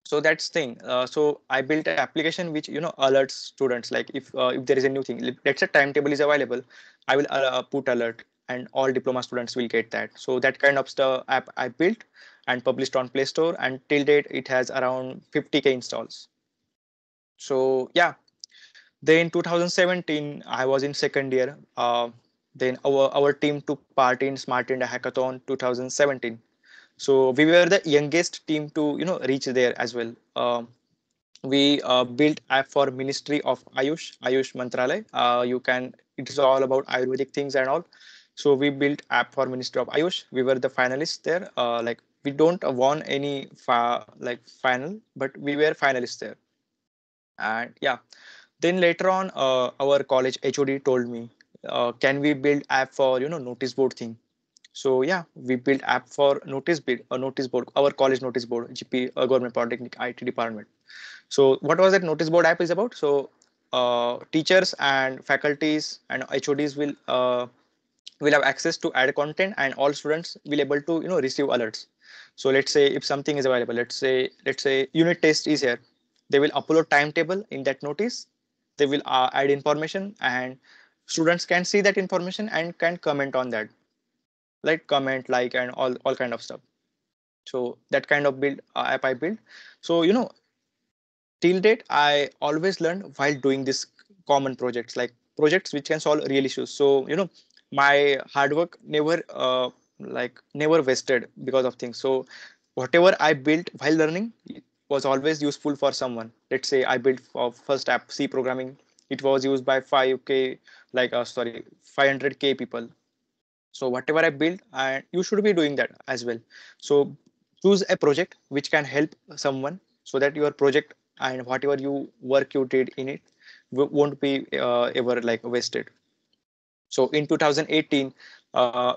So that's thing. So I built an application which alerts students, like if there is a new thing, let's say timetable is available, I will put alert, and all diploma students will get that. So that kind of stuff app I built and published on Play Store, and till date it has around 50k installs. So yeah, then 2017 I was in second year. Then our team took part in Smart India Hackathon 2017. So we were the youngest team to reach there as well. We built app for Ministry of Ayush Mantralay. You can, it is all about Ayurvedic things and all. So we built app for Ministry of Ayush. We were the finalists there. Like we don't won any final, but we were finalists there. And yeah, then later on, our college HOD told me, can we build app for notice board thing? So yeah, we built app for notice board, our college notice board, GP, Government Polytechnic IT department. So what was that notice board app is about? So teachers and faculties and HODs will have access to add content, and all students will able to receive alerts. So let's say if something is available, let's say unit test is here, they will upload timetable in that notice. They will add information, and students can see that information and can comment on that, like comment, like, and all kind of stuff. So that kind of build app I built. So till date I always learn while doing this common projects, like projects which can solve real issues. So my hard work never wasted because of things. So whatever I built while learning was always useful for someone. Let's say I built for first app C programming, it was used by 5k, 500k people. So whatever I build, and you should be doing that as well. So choose a project which can help someone, so that your project and whatever you work you did in it won't be ever like wasted. So in 2018,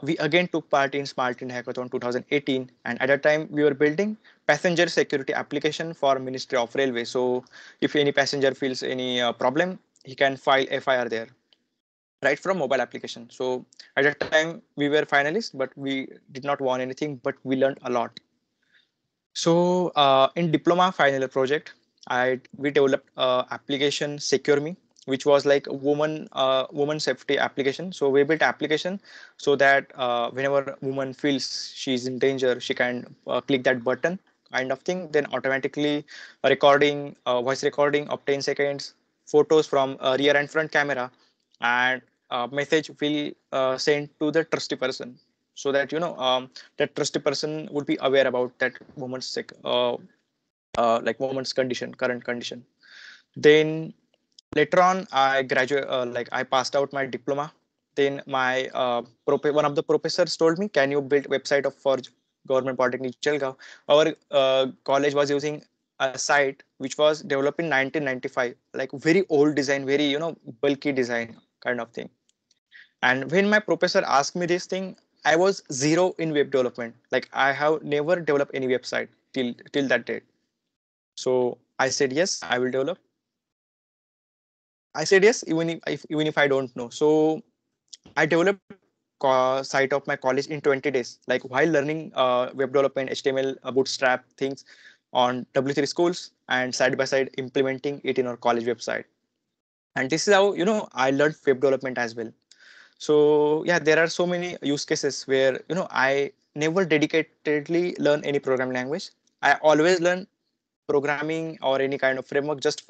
we again took part in Smart India Hackathon 2018, and at that time we were building passenger security application for Ministry of Railway. So if any passenger feels any problem, he can file FIR there, right from mobile application. So at that time we were finalists, but we did not won anything, but we learned a lot. So in diploma final project, we developed application Secure Me, which was like a woman safety application. So we built application so that whenever woman feels she's in danger, she can click that button kind of thing. Then automatically recording, voice recording of 10 seconds, photos from rear and front camera, and message will send to the trusty person, so that that trusted person would be aware about that woman's like woman's condition, current condition. Then later on, I graduate, like I passed out my diploma. Then my one of the professors told me, "Can you build website of for Government Polytechnic Jalgaon?" Our college was using a site which was developed in 1995, like very old design, very bulky design kind of thing. And when my professor asked me this thing, I was zero in web development. Like I have never developed any website till that date. So I said yes, I will develop. I said yes, even if I don't know. So I developed site of my college in 20 days, like while learning web development, HTML, Bootstrap things on W3 schools, and side by side implementing it in our college website. And this is how I learned web development as well. So yeah, there are so many use cases where I never dedicatedly learn any programming language. I always learn programming or any kind of framework just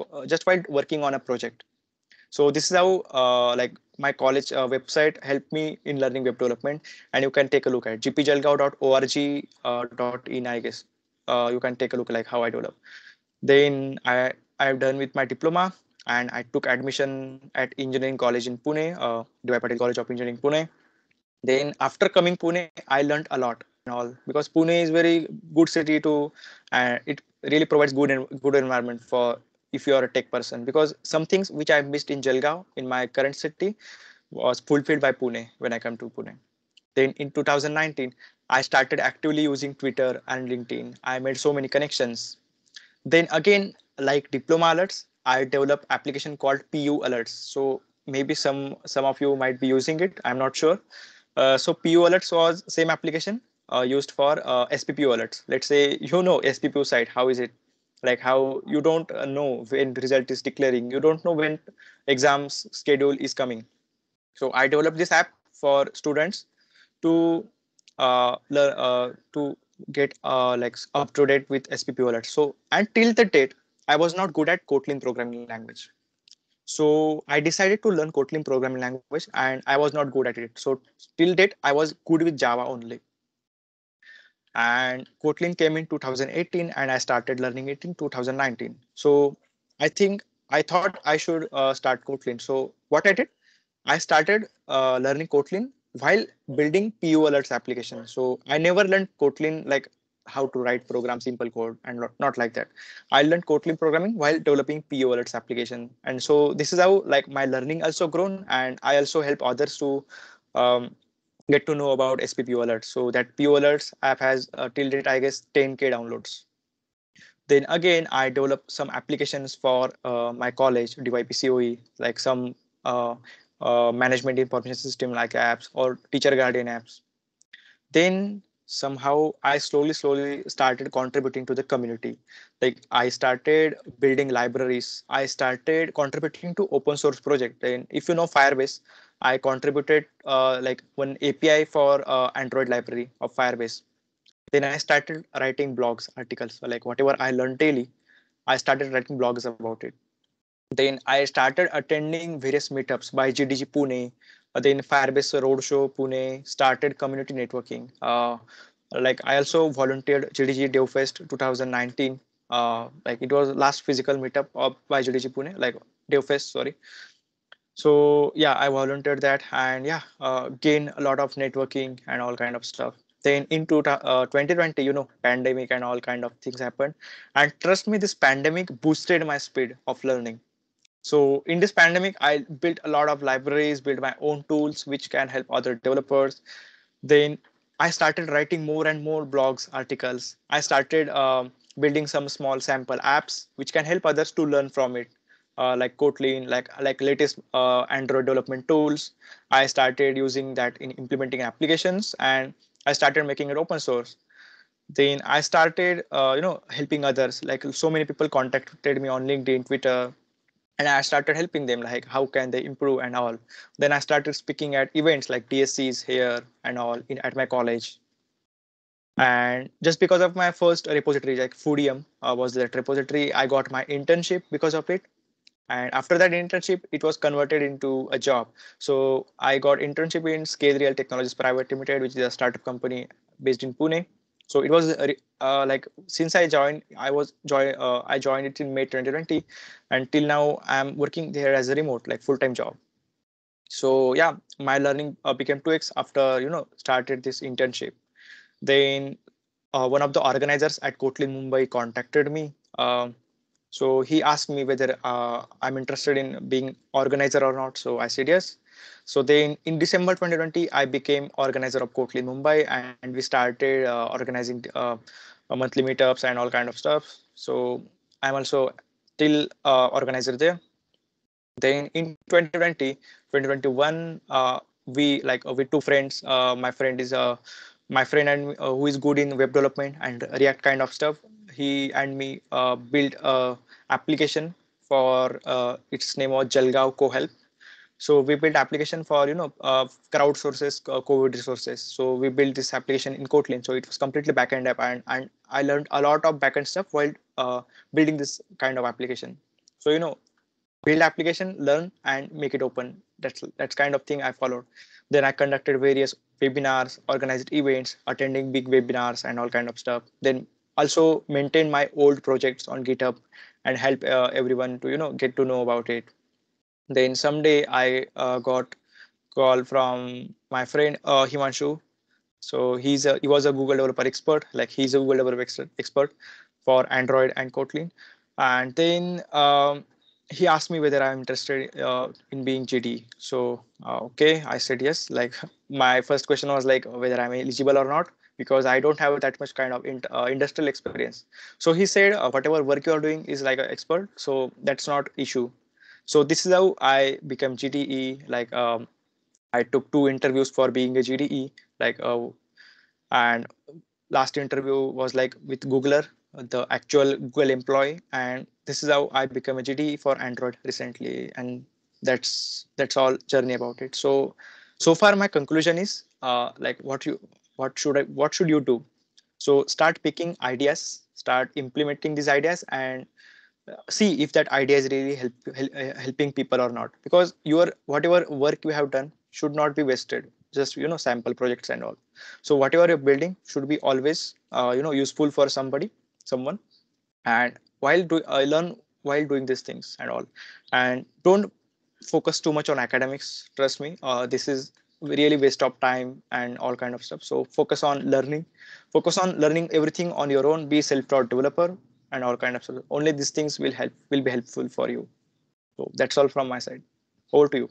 while working on a project. So this is how like my college website helped me in learning web development, and you can take a look at gpjalgaon.org .in, I guess. You can take a look like how I develop. Then I've done with my diploma, and I took admission at engineering college in Pune, DY Patil College of Engineering Pune. Then after coming Pune, I learned a lot and all, because Pune is very good city to, and it really provides good environment for if you are a tech person. Because some things which I missed in Jalgaon in my current city was fulfilled by Pune when I come to Pune. Then in 2019, I started actively using Twitter and LinkedIn. I made so many connections. Then again, like diploma alerts, I developed application called PU alerts. So maybe some of you might be using it. I'm not sure. So PU alerts was same application used for SPPU alerts. Let's say SPPU site. How is it? Like how you don't know when the result is declaring. You don't know when exams schedule is coming. So I developed this app for students to learn to get like up to date with SPP alerts. So until the date, I was not good at Kotlin programming language. So I decided to learn Kotlin programming language, and I was not good at it. So till date, I was good with Java only. And Kotlin came in 2018, and I started learning it in 2019. So I thought I should start Kotlin. So what I did, I started learning Kotlin while building PU alerts application. So I never learned Kotlin like how to write program simple code, and not like that. I learned Kotlin programming while developing PU alerts application. And so this is how like my learning also grown, and I also help others to um, get to know about SPPU alerts. So that PU alerts app has till date, I guess, 10K downloads. Then again, I developed some applications for my college, DYPCOE, like some management information system like apps or teacher guardian apps. Then somehow I slowly started contributing to the community. Like I started building libraries. I started contributing to open source project. And if you know Firebase, I contributed like one API for Android library of Firebase. Then I started writing blogs, articles, so like whatever I learned daily, I started writing blogs about it. Then I started attending various meetups by GDG Pune, then Firebase Roadshow Pune, started community networking. Like I also volunteered GDG DevFest 2019. Like it was last physical meetup of by GDG Pune, like DevFest, sorry. So yeah, I volunteered that, and yeah, gain a lot of networking and all kind of stuff. Then into 2020, pandemic and all kind of things happened, and trust me, this pandemic boosted my speed of learning. So in this pandemic, I built a lot of libraries, built my own tools which can help other developers. Then I started writing more and more blogs, articles. I started building some small sample apps which can help others to learn from it, like Kotlin, like latest Android development tools. I started using that in implementing applications, and I started making it open source. Then I started, helping others. Like so many people contacted me on LinkedIn, Twitter, and I started helping them like how can they improve and all. Then I started speaking at events like DSCs here and all at my college. And just because of my first repository, like Foodium was that repository, I got my internship because of it. And after that internship, it was converted into a job. So I got internship in Scale Real Technologies Private Limited, which is a startup company based in Pune. So it was like since I joined it in May 2020, and till now I'm working there as a remote, like full-time job. So yeah, my learning became 2x after started this internship. Then one of the organizers at Kotlin Mumbai contacted me. So he asked me whether I'm interested in being organizer or not. So I said yes. So then in December 2020, I became organizer of Kotlin Mumbai, and we started organizing monthly meetups and all kind of stuff. So I'm also still organizer there. Then in 2020, 2021, we with two friends. My friend and who is good in web development and React kind of stuff. He and me built a application for its name was Jalgaon CoHelp. So we built application for crowd sources, COVID resources. So we built this application in Kotlin. So it was completely backend app, and I learned a lot of backend stuff while building this kind of application. So build application, learn, and make it open. That's kind of thing I followed. Then I conducted various webinars, organized events, attending big webinars and all kind of stuff. Then also maintain my old projects on GitHub and help everyone to get to know about it. Then someday I got call from my friend Himanshu. So he was a Google developer expert. Like he's a Google developer expert for Android and Kotlin. And then he asked me whether I'm interested in being GD. So okay, I said yes. Like my first question was like whether I'm eligible or not, because I don't have that much kind of industrial experience. So he said whatever work you are doing is like an expert, so that's not issue. So this is how I became GDE. Like I took two interviews for being a GDE. Like and last interview was like with Googler, the actual Google employee, and this is how I became a GDE for Android recently. And that's all journey about it. So far my conclusion is like what should you do? So start picking ideas, start implementing these ideas, and see if that idea is really helping people or not, because your whatever work you have done should not be wasted, just sample projects and all. So whatever you're building should be always useful for someone. And learn while doing these things and all. And don't focus too much on academics, trust me. This is really waste of time and all kind of stuff. So focus on learning everything on your own, be self-taught developer and all kind of stuff. Only these things will be helpful for you. So that's all from my side. Over to you.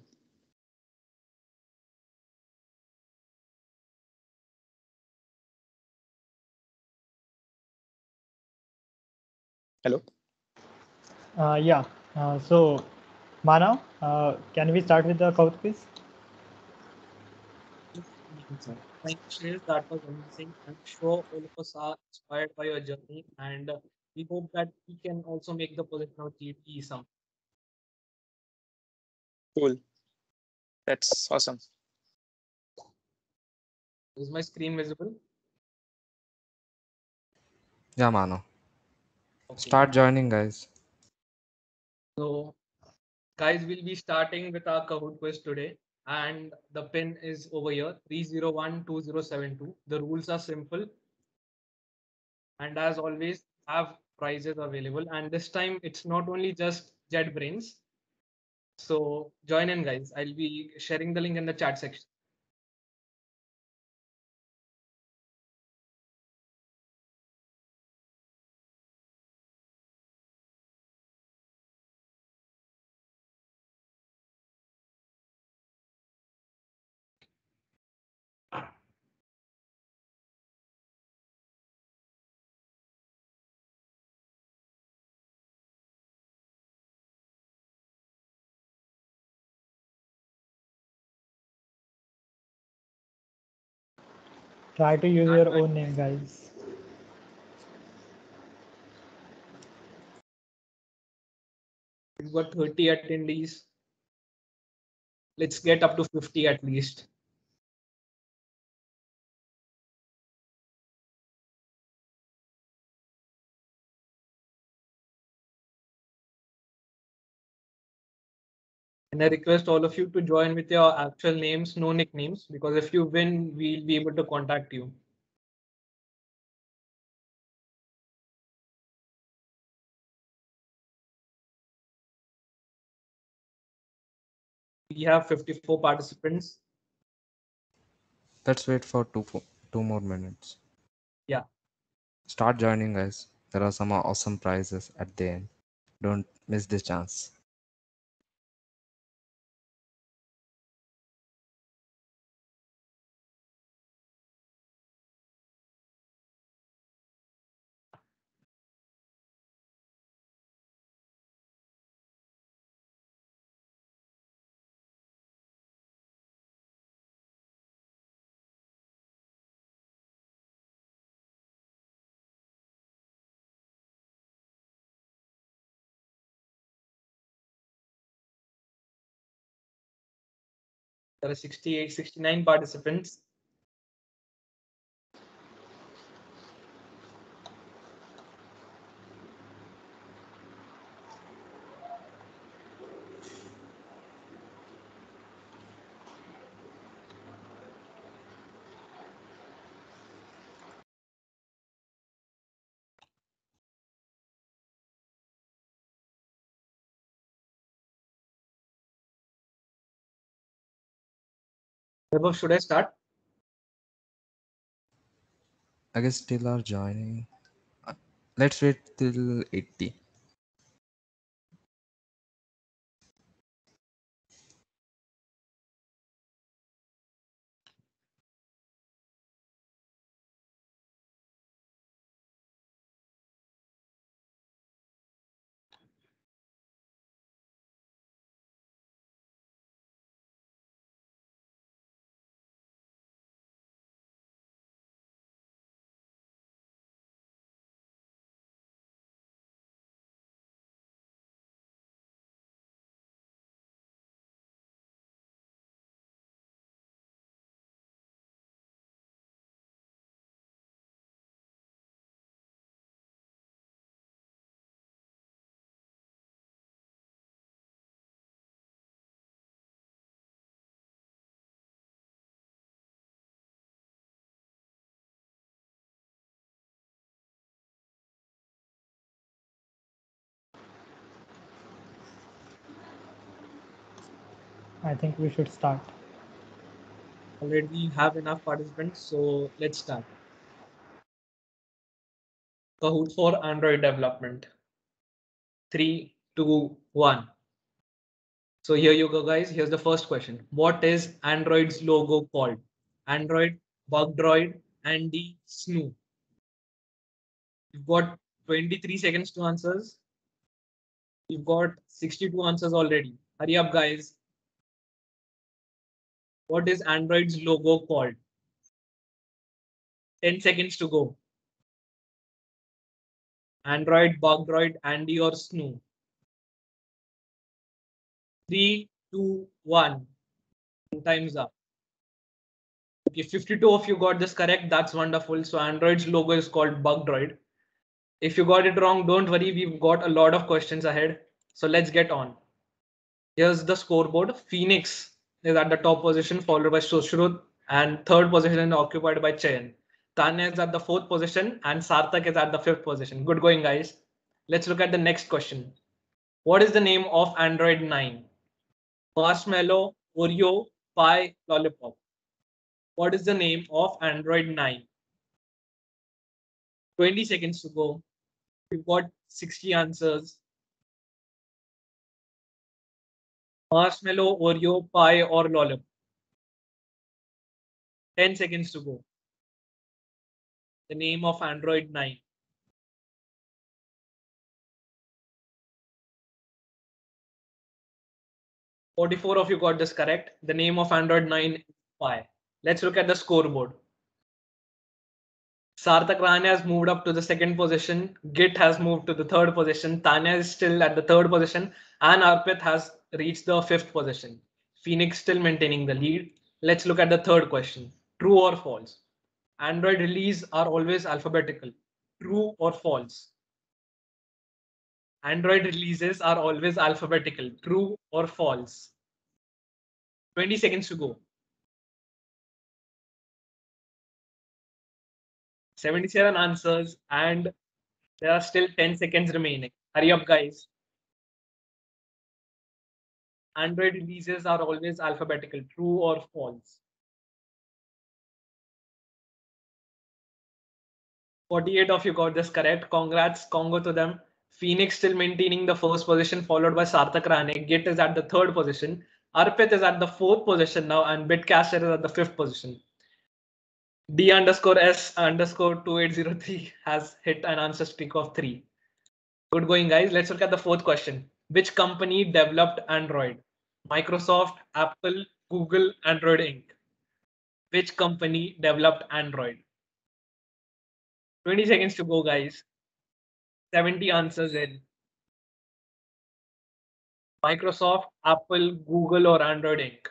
Hello. Yeah. So, Manav, can we start with the code quiz? Sir. Thank you, Shreya. That was amazing. I'm sure all of us are inspired by your journey, and we hope that we can also make the position of GP some. Cool. That's awesome. Is my screen visible? Yeah, Mano. Okay. Start joining, guys. So, guys, we'll be starting with our Kahoot quiz today, and the pin is over here 3012072. The rules are simple, and as always, have prizes available. And this time, it's not only just JetBrains. So join in, guys. I'll be sharing the link in the chat section. Try to use your own name, guys. We've got 30 attendees. Let's get up to 50 at least. And I request all of you to join with your actual names, no nicknames, because if you win, we'll be able to contact you. We have 54 participants. Let's wait for two more minutes. Yeah. Start joining, guys. There are some awesome prizes at the end. Don't miss this chance. There are 68, 69 participants. Vaibhav, should I start? I guess still are joining. Let's wait till 80. I think we should start. Already we have enough participants, so let's start. Kahoot for Android development. 3, 2, 1. So here you go, guys. Here's the first question. What is Android's logo called? Android, Bugdroid, Andy, Snoo. You've got 23 seconds to answers. You've got 62 answers already. Hurry up, guys. What is Android's logo called? 10 seconds to go. Android, Bugdroid, Andy, or Snoo. 3, 2, 1. Time's up. Okay, 52 of you got this correct. That's wonderful. So Android's logo is called Bugdroid. If you got it wrong, don't worry. We've got a lot of questions ahead. So let's get on. Here's the scoreboard. Phoenix is at the top position, followed by Sushrut, and third position is occupied by Chayan. Tanya is at the fourth position, and Sarthak is at the fifth position. Good going, guys. Let's look at the next question. What is the name of Android 9? Marshmallow, Oreo, Pie, Lollipop. What is the name of Android 9? 20 seconds to go. We've got 60 answers. Marshmallow, Oreo, Pie, or Lollipop. 10 seconds to go. The name of Android 9. Forty-four of you got this correct. The name of Android 9 is Pie. Let's look at the scoreboard. Sarthak Rahane has moved up to the second position. Git has moved to the third position. Tanya is still at the third position. And Arpit has reached the fifth position. Phoenix still maintaining the lead. Let's look at the third question. True or false? Android release are always alphabetical. True or false? Android releases are always alphabetical. True or false? 20 seconds to go. 77 answers, and there are still 10 seconds remaining. Hurry up, guys. Android releases are always alphabetical. True or false? 48 of you got this correct. Congrats, Congo to them. Phoenix still maintaining the first position, followed by Sarthak Rane. Git is at the third position. Arpit is at the fourth position now, and Bitcaster is at the fifth position. D underscore S underscore 2803 has hit an answer streak of 3. Good going, guys. Let's look at the fourth question. Which company developed Android? Microsoft, Apple, Google, Android Inc. Which company developed Android? 20 seconds to go, guys. 70 answers in. Microsoft, Apple, Google, or Android Inc.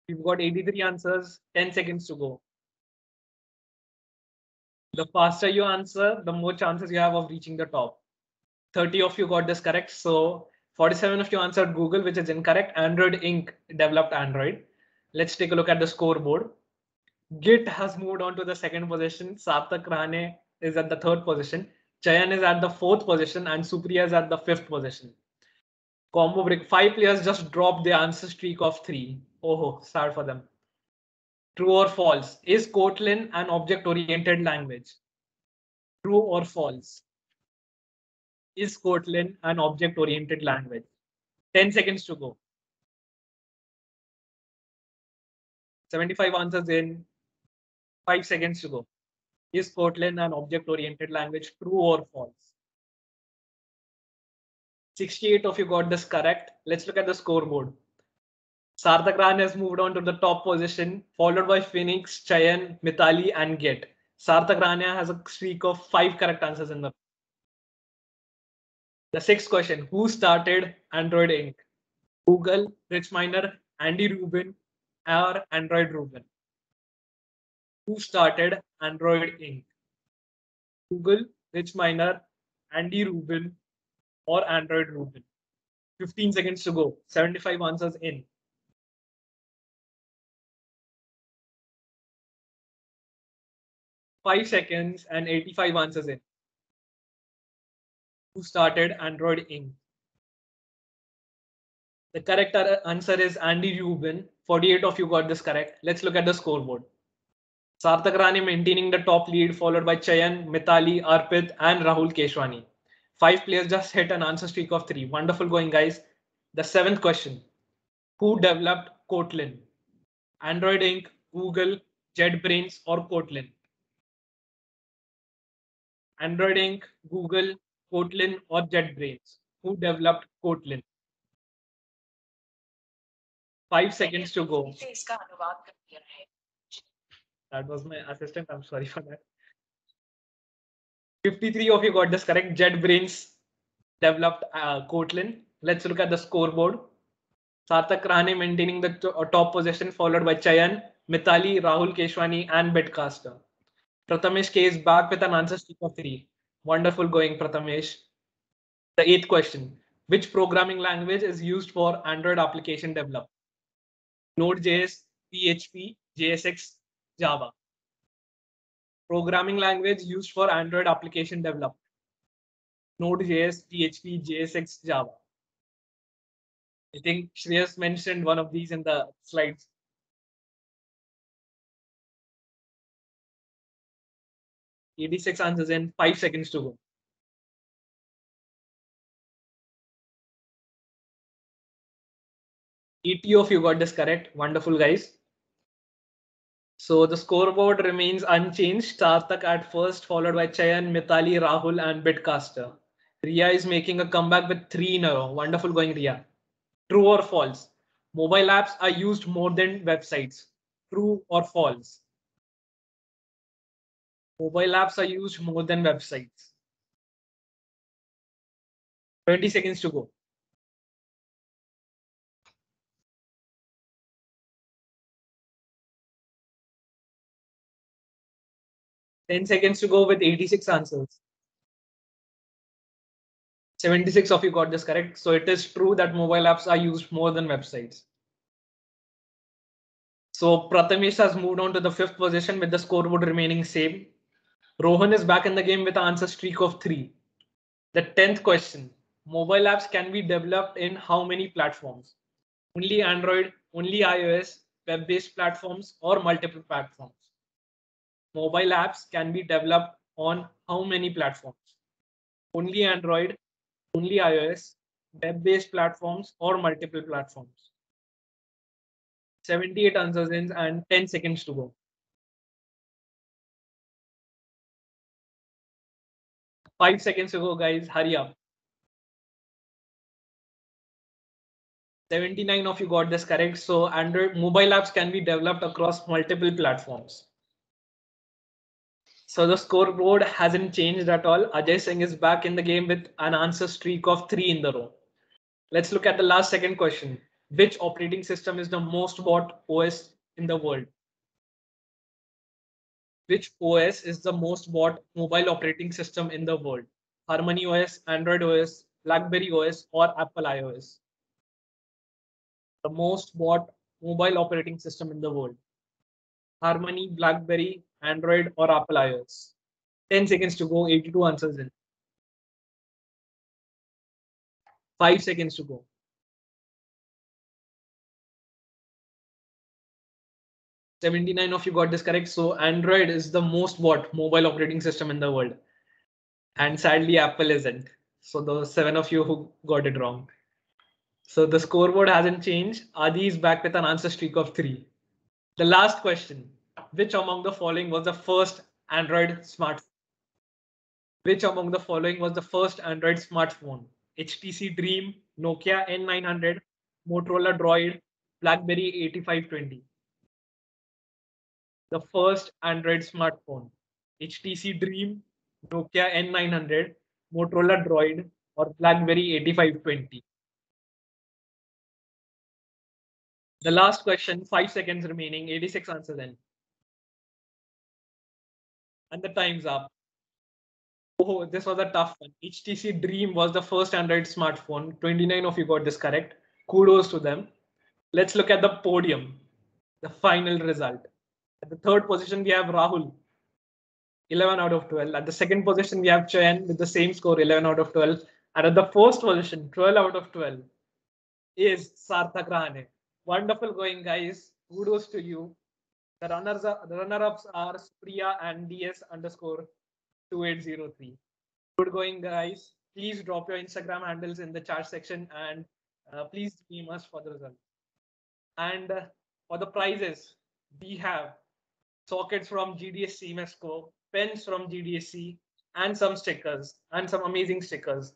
We've got 83 answers, 10 seconds to go. The faster you answer, the more chances you have of reaching the top. 30 of you got this correct. So 47 of you answered Google, which is incorrect. Android Inc. developed Android. Let's take a look at the scoreboard. Git has moved on to the second position. Sarthak Rane is at the third position. Chayan is at the fourth position, and Supriya is at the fifth position. Combo break. 5 players just dropped the answer streak of 3. Oh, sad for them. True or false? Is Kotlin an object-oriented language? True or false? Is Kotlin an object-oriented language? 10 seconds to go. 75 answers in. 5 seconds to go. Is Kotlin an object-oriented language? True or false? 68 of you got this correct. Let's look at the scoreboard. Sarthak Rane has moved on to the top position, followed by Phoenix, Chayan, Mithali, and Git. Sarthak Rane has a streak of 5 correct answers in the sixth question. Who started Android Inc? Google, Rich Miner, Andy Rubin, or Android Rubin? Who started Android Inc? Google, Rich Miner, Andy Rubin, or Android Rubin? 15 seconds to go. 75 answers in. 5 seconds and 85 answers in. Who started Android Inc? The correct answer is Andy Rubin. 48 of you got this correct. Let's look at the scoreboard. Sarthak Rane maintaining the top lead, followed by Chayan, Mithali, Arpit, and Rahul Keshwani. 5 players just hit an answer streak of 3. Wonderful going, guys. The seventh question. Who developed Kotlin? Android Inc., Google, JetBrains, or Kotlin? Android Inc., Google, Kotlin, or JetBrains? Who developed Kotlin? 5 seconds to go. That was my assistant. I'm sorry for that. 53 of you got this correct. JetBrains developed Kotlin. Let's look at the scoreboard. Sarthak Rane maintaining the top position, followed by Chayan, Mithali, Rahul Keshwani, and Bitcaster. Prathamesh K is back with an answer streak of 3. Wonderful going, Prathamesh. The eighth question. Which programming language is used for Android application development? Node.js, PHP, JSX, Java. Programming language used for Android application development. Node.js, PHP, JSX, Java. I think Shreyas mentioned one of these in the slides. "86 answers in 5 seconds to go. "80 of you got this correct. Wonderful, guys. So the scoreboard remains unchanged. Sarthak at first, followed by Chayan, Mithali, Rahul, and Bitcaster. Ria is making a comeback with 3 in a row. Wonderful going, Ria. True or false? Mobile apps are used more than websites. True or false? Mobile apps are used more than websites. 20 seconds to go. "10 seconds to go with 86 answers. 76 of you got this correct. So it is true that mobile apps are used more than websites. So Prathamesh has moved on to the 5th position with the scoreboard remaining same. Rohan is back in the game with an answer streak of 3. The 10th question. Mobile apps can be developed in how many platforms? only Android, only iOS, web-based platforms, or multiple platforms? Mobile apps can be developed on how many platforms? Only Android, only iOS, web-based platforms, or multiple platforms? 78 answers in and 10 seconds to go. 5 seconds to go, guys. Hurry up. 79 of you got this correct. So Android mobile apps can be developed across multiple platforms. So the scoreboard hasn't changed at all. Ajay Singh is back in the game with an answer streak of 3 in the row. Let's look at the last second question. Which operating system is the most bought OS in the world? Which OS is the most bought mobile operating system in the world? Harmony OS, Android OS, BlackBerry OS, or Apple iOS? The most bought mobile operating system in the world. Harmony, BlackBerry, Android, or Apple iOS? 10 seconds to go, 82 answers in. 5 seconds to go. 79 of you got this correct. So Android is the most bought mobile operating system in the world. And sadly, Apple isn't. So those 7 of you who got it wrong. So the scoreboard hasn't changed. Adi is back with an answer streak of 3. The last question. Which among the following was the first Android smartphone? Which among the following was the first Android smartphone? HTC Dream, Nokia N900, Motorola Droid, BlackBerry 8520. The first Android smartphone. HTC Dream, Nokia N900, Motorola Droid, or BlackBerry 8520. The last question, 5 seconds remaining, 86 answers in. And the time's up. Oh, this was a tough one. HTC Dream was the first Android smartphone. 29 of you got this correct. Kudos to them. Let's look at the podium, the final result. At the third position, we have Rahul, 11 out of 12. At the second position, we have Chayan with the same score, 11 out of 12. And at the first position, 12 out of 12, is Sarthak Rahane. Wonderful going, guys. Kudos to you. The runner-ups are Priya and DS underscore 2803. Good going, guys. Please drop your Instagram handles in the chat section and please DM us for the result. And for the prizes, we have sockets from GDSC Mesco, pens from GDSC, and some stickers, and some amazing stickers.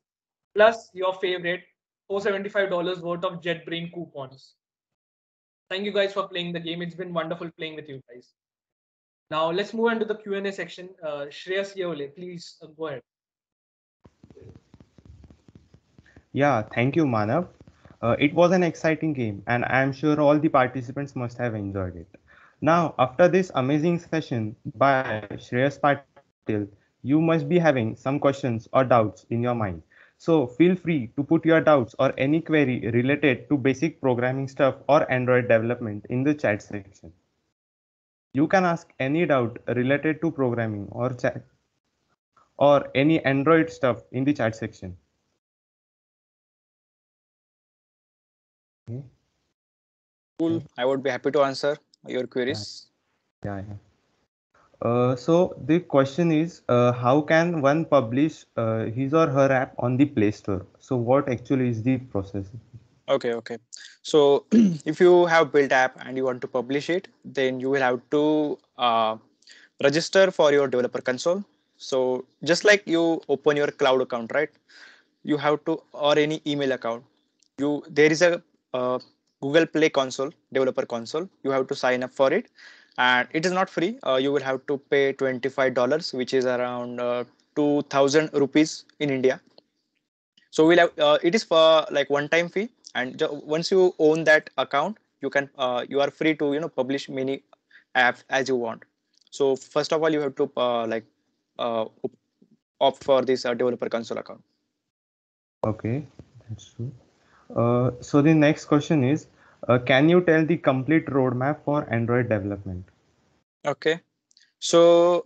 Plus your favorite $475 worth of JetBrain coupons. Thank you guys for playing the game. It's been wonderful playing with you guys. Now let's move on to the Q&A section. Shreyas Yevle, please go ahead. Yeah, thank you, Manav. It was an exciting game, and I am sure all the participants must have enjoyed it. Now, after this amazing session by Shreyas Patil, you must be having some questions or doubts in your mind. So feel free to put your doubts or any query related to basic programming stuff or Android development in the chat section. You can ask any doubt related to programming or chat or any Android stuff in the chat section. Okay. Cool. I would be happy to answer your queries. Yeah. So the question is, how can one publish his or her app on the Play Store? So what actually is the process? Okay. So if you have built app and you want to publish it, then you will have to register for your developer console. So just like you open your cloud account, right? You have to, or any email account. There is a Google Play console, developer console. You have to sign up for it, and it is not free. You will have to pay $25, which is around 2,000 rupees in India. So we'll have it is for like one-time fee, and once you own that account, you are free to publish many apps as you want. So first of all, you have to opt for this developer console account. Okay, that's true. So the next question is, can you tell the complete roadmap for Android development? Okay. So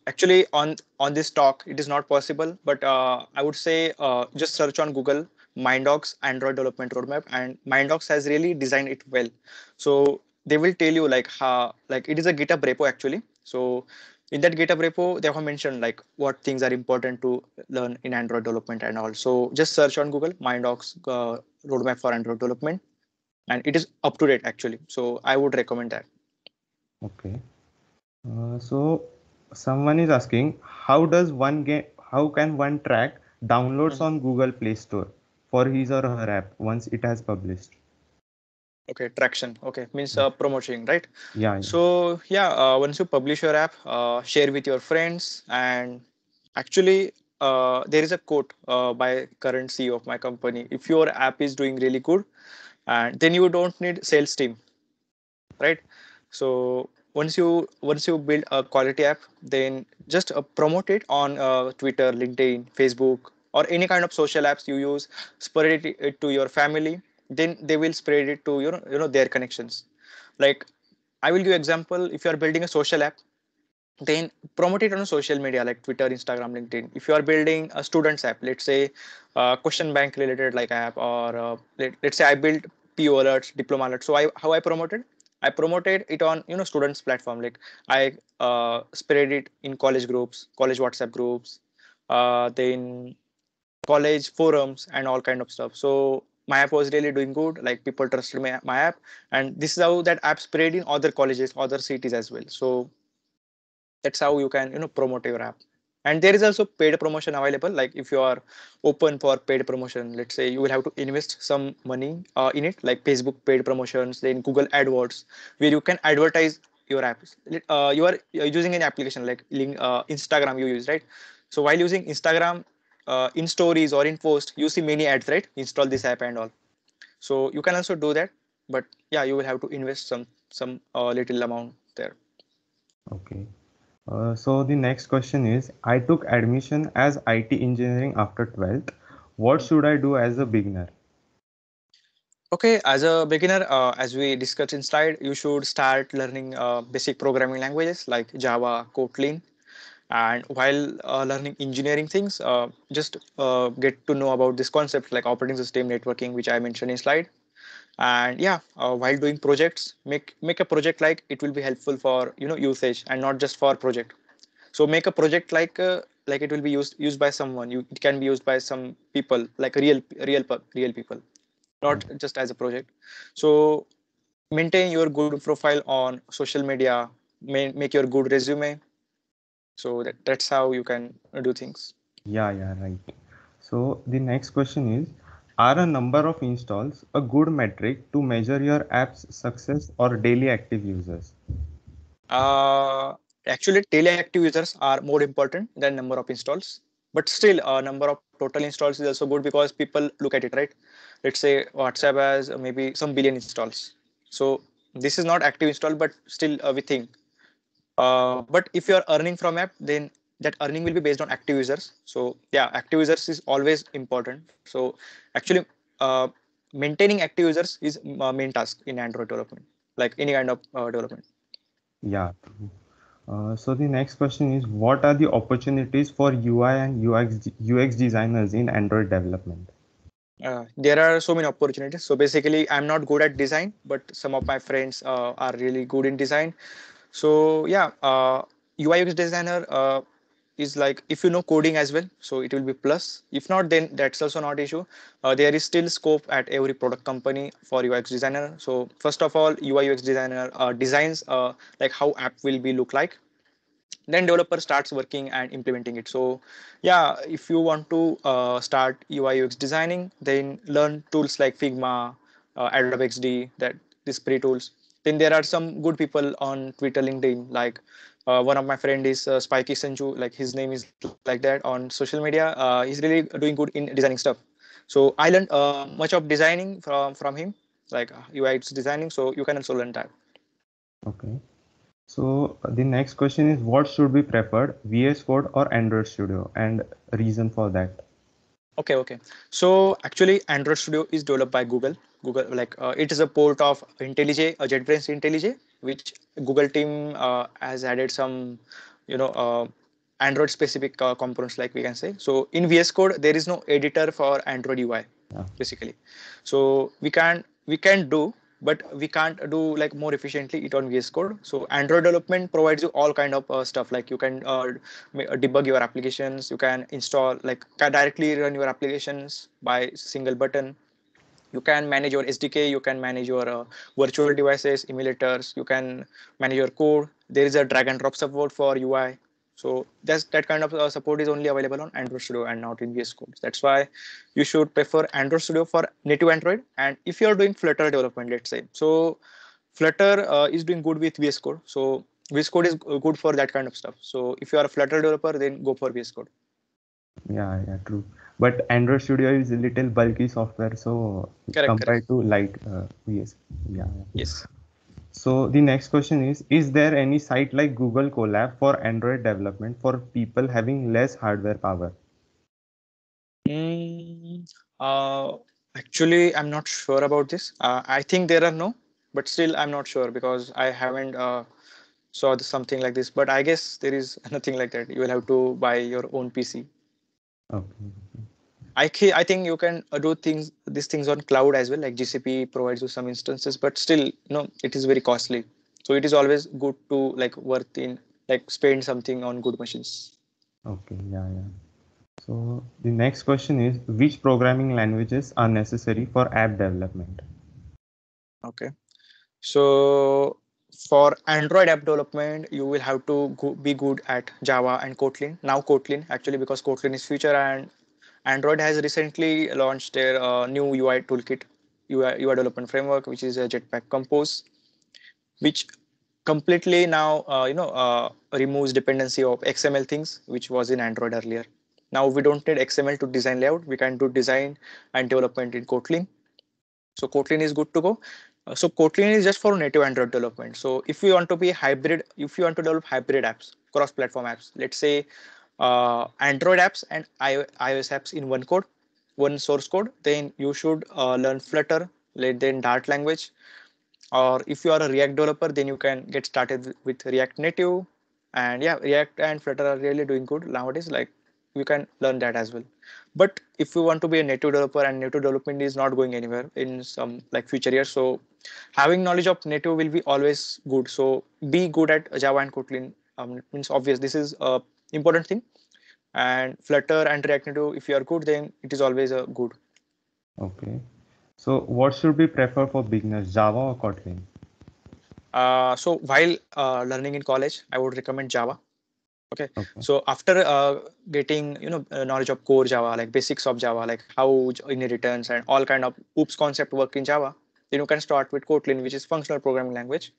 actually on this talk, it is not possible, but I would say just search on Google Mindocs Android development roadmap, and Mindocs has really designed it well. So they will tell you like how, like it is a GitHub repo actually. So in that GitHub repo, they have mentioned like what things are important to learn in Android development and all. So just search on Google Mindocs roadmap for Android development, and it is up to date actually. So I would recommend that. Okay. So someone is asking, how can one track downloads Mhm. on Google Play Store for his or her app once it has published? Okay, traction. Okay, means Yeah, promoting, right? yeah, yeah. So yeah, once you publish your app, share with your friends, and actually, there is a quote by current CEO of my company. If your app is doing really good, and then you don't need sales team, right? So once you build a quality app, then just promote it on Twitter, LinkedIn, Facebook, or any kind of social apps you use. Spread it to your family, then they will spread it to their connections. Like I will give example. If you are building a social app, then promote it on social media like Twitter, Instagram, LinkedIn. If you are building a students app, let's say question bank related like app, or let's say I built PO alerts, diploma alerts. So how I promoted, I promoted it on students platform. Like I spread it in college groups, college WhatsApp groups, then college forums and all kind of stuff. So my app was really doing good. Like people trusted my app, and this is how that app spread in other colleges, other cities as well. So that's how you can promote your app. And there is also paid promotion available. Like if you are open for paid promotion, let's say you will have to invest some money in it, like Facebook paid promotions, then Google AdWords, where you can advertise your apps. You are using an application like Instagram you use, right? So while using Instagram, in stories or in post, you see many ads, right? Install this app and all. So you can also do that, but yeah, you will have to invest some little amount there. Okay. So the next question is, I took admission as IT engineering after 12th. What should I do as a beginner? Okay, as a beginner, as we discussed inside, you should start learning basic programming languages like Java, Kotlin, and while learning engineering things, just get to know about this concept like operating system, networking, which I mentioned in slide. And yeah, while doing projects, make a project like it will be helpful for usage and not just for project. So make a project like it will be used by someone. It can be used by some people like real people, not just as a project. So maintain your good profile on social media, make your good resume. So that's how you can do things. Yeah, yeah, right. So the next question is, are a number of installs a good metric to measure your app's success or daily active users? uh, Actually, daily active users are more important than number of installs, but still number of total installs is also good because people look at it, right? Let's say WhatsApp has maybe some billion installs. So this is not active install, but still we think. But if you are earning from app, then that earning will be based on active users. So yeah, active users is always important. So actually, uh, maintaining active users is main task in Android development, like any kind of development. Yeah. So the next question is, what are the opportunities for UI and UX designers in Android development? There are so many opportunities. So basically, I'm not good at design, but some of my friends are really good in design. So yeah, UI UX designer is like if you know coding as well, so it will be plus. If not, then that's also not issue. There is still scope at every product company for UX designer. So first of all, UI UX designer designs like how app will be look like, then developer starts working and implementing it. So yeah, if you want to start UI UX designing, then learn tools like Figma, Adobe XD, that these pre tools. Then there are some good people on Twitter, LinkedIn, like one of my friend is Spiky Sanju, like his name is like that on social media. He's really doing good in designing stuff. So I learned much of designing from him, like UI UX designing, so you can also learn that. Okay. So the next question is, what should be preferred, VS Code or Android Studio, and reason for that? Okay. So actually, Android Studio is developed by Google. Google, like it is a port of IntelliJ, JetBrains IntelliJ, which Google team has added some, Android specific components, like we can say. So in VS Code, there is no editor for Android UI. basically. So we can do, but we can't do like more efficiently it on VS Code. So Android development provides you all kind of stuff, like you can debug your applications, you can install, like can directly run your applications by single button. You can manage your SDK, you can manage your virtual devices, emulators, you can manage your code. There is a drag and drop support for UI. So that kind of support is only available on Android Studio and not in VS Code. That's why you should prefer Android Studio for native Android. And if you're doing Flutter development, let's say, so Flutter is doing good with VS Code. So VS Code is good for that kind of stuff. So if you are a Flutter developer, then go for VS Code. Yeah, true. But Android Studio is a little bulky software, so compared to light VS. Yeah. Yes. So the next question is there any site like Google Colab for Android development for people having less hardware power? Mm, actually, I'm not sure about this. I think there are no, but still I'm not sure because I haven't saw something like this. But I guess there is nothing like that. You will have to buy your own PC. Okay. I think you can do these things on cloud as well. Like GCP provides you some instances, but still, it is very costly. So it is always good to like worth in like spend something on good machines. Okay, yeah. So the next question is which programming languages are necessary for app development? Okay. So for Android app development, you will have to be good at Java and Kotlin. Now Kotlin, actually, because Kotlin is future, and Android has recently launched their new UI toolkit, UI development framework, which is a Jetpack Compose, which completely now removes dependency of XML things, which was in Android earlier. Now we don't need XML to design layout. We can do design and development in Kotlin. So Kotlin is good to go. So Kotlin is just for native Android development. So if you want to be hybrid, if you want to develop hybrid apps, cross-platform apps, let's say Android apps and iOS apps in one code, one source code, then you should learn Flutter, then Dart language. Or if you are a React developer, then you can get started with React Native. And yeah, React and Flutter are really doing good nowadays. Like you can learn that as well. But if you want to be a native developer, and native development is not going anywhere in some like future years, so having knowledge of native will be always good. So be good at Java and Kotlin. Means obvious. This is a important thing. And Flutter and React Native, if you are good, then it is always a good. Okay. So what should be preferred for beginners, Java or Kotlin? So while learning in college, I would recommend Java. Okay. So after getting knowledge of core Java, like basics of Java, like how inheritance and all kind of OOPS concept work in Java, then you can start with Kotlin, which is functional programming language,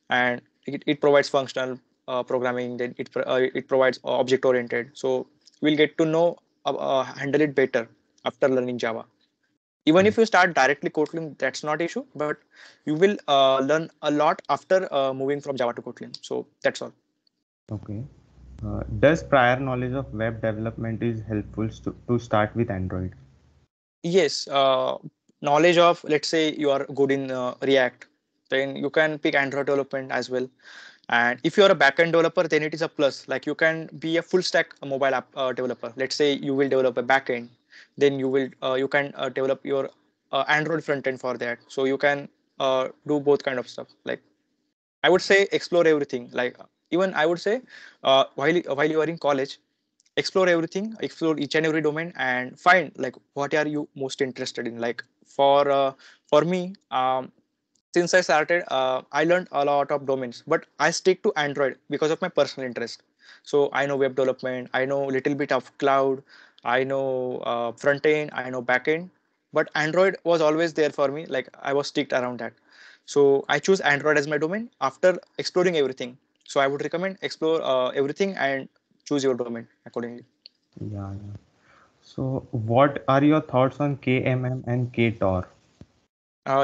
and it provides functional programming. Then it provides object oriented. So we'll get to know handle it better after learning Java. Even if you start directly Kotlin, that's not issue, but you will learn a lot after moving from Java to Kotlin. So that's all. Okay. Does prior knowledge of web development is helpful to start with Android? Yes, knowledge of, let's say you are good in React, then you can pick Android development as well. And if you're a backend developer, then it is a plus. Like you can be a full stack mobile app developer. Let's say you will develop a backend, then you can develop your Android front end for that. So you can do both kind of stuff. Like I would say explore everything. Like even I would say while you are in college, explore everything, explore each and every domain, and find like what are you most interested in. Like for me, since I started, I learned a lot of domains, but I stick to Android because of my personal interest. So I know web development, I know a little bit of cloud, I know front end, I know back end, but Android was always there for me. Like I was sticked around that. So I choose Android as my domain after exploring everything. So I would recommend explore everything and choose your domain accordingly. Yeah. So what are your thoughts on KMM and KTOR?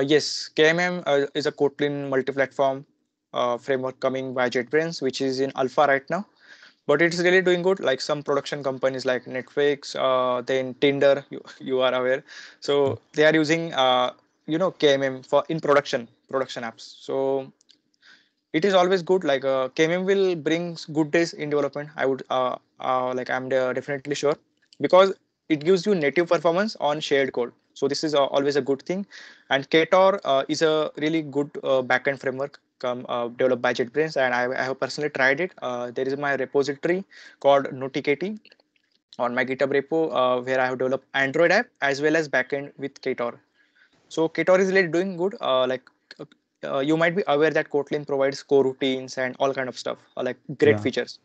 Yes, KMM is a Kotlin multi-platform framework coming by JetBrains, which is in alpha right now. But it's really doing good. Like some production companies like Netflix, then Tinder, you are aware. So they are using KMM for in production apps. So it is always good. Like KMM will bring good days in development. I would like I'm definitely sure, because it gives you native performance on shared code. So this is always a good thing. And Ktor is a really good backend framework developed by JetBrains, and I have personally tried it. There is my repository called NotiKT on my GitHub repo where I have developed Android app as well as backend with Ktor. So Ktor is really doing good. You might be aware that Kotlin provides coroutines and all kind of stuff, like great Yeah. features.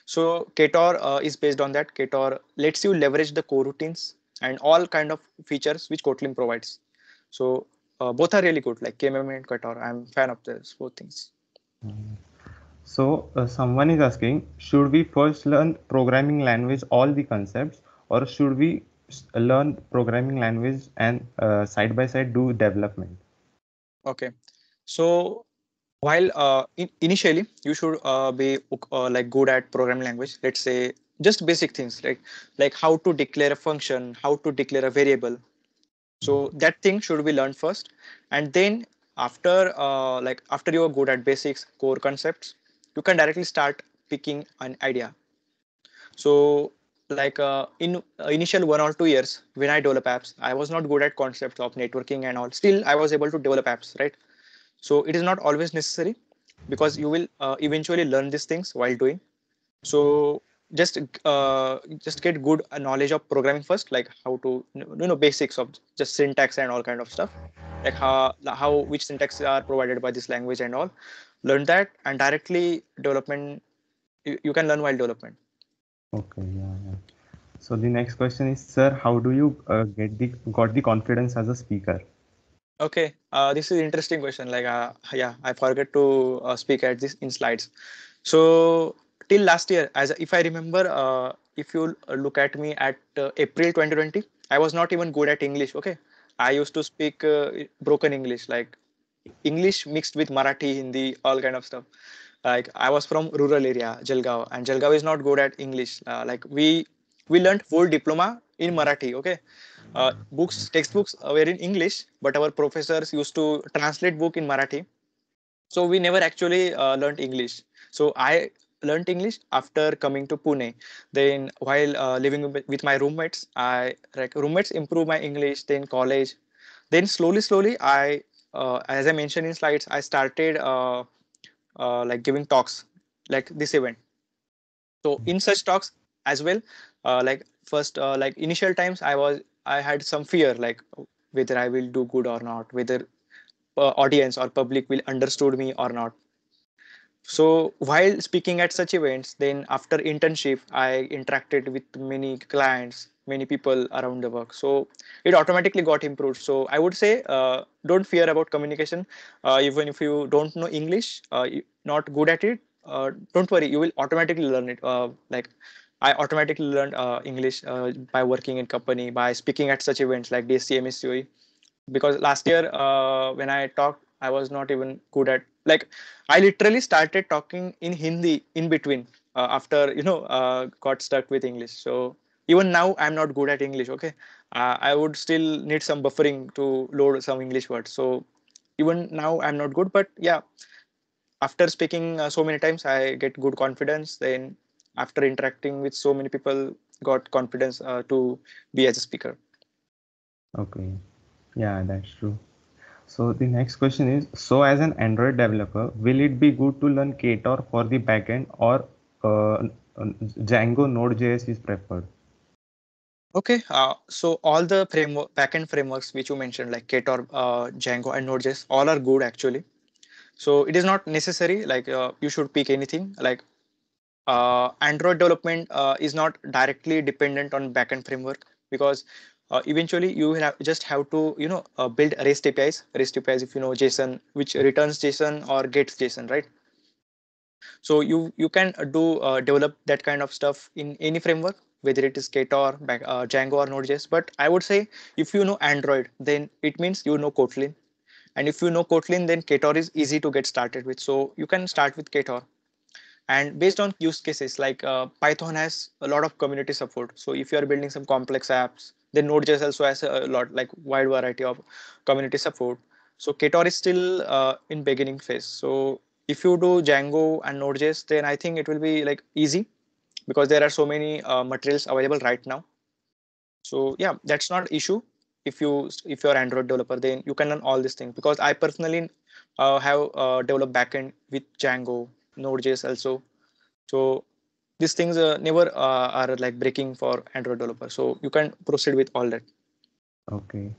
So Ktor is based on that. Ktor lets you leverage the coroutines and all kind of features which Kotlin provides. So both are really good, like KMM and Ktor. I'm fan of those both things. So someone is asking, should we first learn programming language, all the concepts, or should we learn programming language and side by side do development? Okay. So while initially you should be like good at programming language, let's say just basic things like how to declare a function, how to declare a variable. So that thing should be learned first, and then after after you are good at basics, core concepts, you can directly start picking an idea. So like in initial 1 or 2 years when I develop apps, I was not good at concepts of networking and all. Still, I was able to develop apps, right? So it is not always necessary because you will eventually learn these things while doing. So just get good knowledge of programming first, like how to basics of just syntax and all kind of stuff, like how which syntax are provided by this language and all. Learn that and directly development you can learn while development. Okay, yeah, yeah. So the next question is, sir, how do you got the confidence as a speaker? Okay, this is interesting question. Like, yeah, I forgot to speak at this in slides. So till last year, as if I remember, if you look at me at April 2020, I was not even good at English. Okay, I used to speak broken English, like English mixed with Marathi, Hindi, all kind of stuff. Like I was from rural area, Jalgaon, and Jalgaon is not good at English. Like we learned full diploma in Marathi. Okay, textbooks were in English, but our professors used to translate book in Marathi. So we never actually learned English. So I learned English after coming to Pune. Then while living with my roommates, I like roommates improve my English. Then college, then slowly I as I mentioned in slides, I started like giving talks like this event. So in such talks as well, like first like initial times I had some fear, like whether I will do good or not, whether audience or public will understood me or not. So while speaking at such events, then after internship, I interacted with many clients, many people around the work. So it automatically got improved. So I would say, don't fear about communication. Even if you don't know English, not good at it, don't worry. You will automatically learn it. Like I automatically learned English by working in company, by speaking at such events like DSC, MSCOE, because last year when I talked, I was not even good at, like I literally started talking in Hindi in between after got stuck with English. So even now I'm not good at English. Okay, I would still need some buffering to load some English words. So even now I'm not good, but yeah, after speaking so many times, I get good confidence. Then after interacting with so many people, got confidence to be as a speaker. Okay, yeah, that's true. So the next question is, so as an Android developer, will it be good to learn Ktor for the backend or Django Node.js is preferred? Okay, so all the backend frameworks which you mentioned, like Ktor, Django, and Node.js, all are good actually. So it is not necessary like you should pick anything. Like Android development is not directly dependent on backend framework, because eventually you just have to build REST APIs. REST APIs, if you know JSON, which returns JSON or gets JSON, right? So you can develop that kind of stuff in any framework, whether it is Ktor, Django, or Node.js. But I would say if you know Android, then it means you know Kotlin, and if you know Kotlin, then Ktor is easy to get started with. So you can start with Ktor. And based on use cases, like Python has a lot of community support. So if you are building some complex apps, then Node.js also has a lot, like wide variety of community support. So Ktor is still in beginning phase. So if you do Django and Node.js, then I think it will be like easy, because there are so many materials available right now. So yeah, that's not issue. if you're Android developer, then you can learn all these things, because I personally have developed backend with Django, Node.js also. So these things never are like breaking for Android developer. So you can proceed with all that. Okay.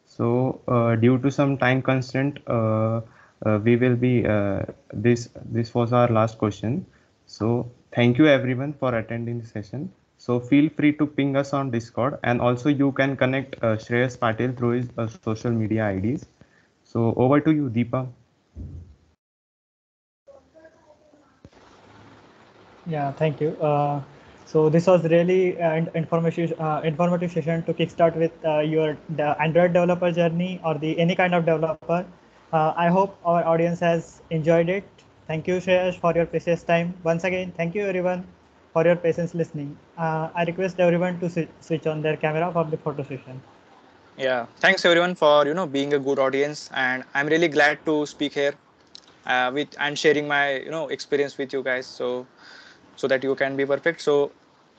So due to some time constraint, we will be this was our last question. So thank you everyone for attending the session. So feel free to ping us on Discord, and also you can connect Shreyas Patil through his social media IDs. So over to you, Deepa. Yeah, thank you. So this was really an informative session to kickstart with the Android developer journey or the any kind of developer. I hope our audience has enjoyed it. Thank you, Shreyash, for your precious time. Once again, thank you everyone for your patience listening. I request everyone to switch on their camera for the photo session. Yeah, thanks everyone for being a good audience, and I'm really glad to speak here with and sharing my experience with you guys, so that you can be perfect. So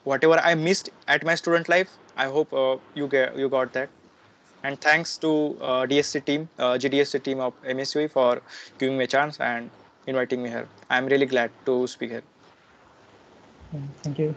whatever I missed at my student life, I hope you got that. And thanks to GDSC team of MSUE for giving me a chance and inviting me here. I'm really glad to speak here. Thank you.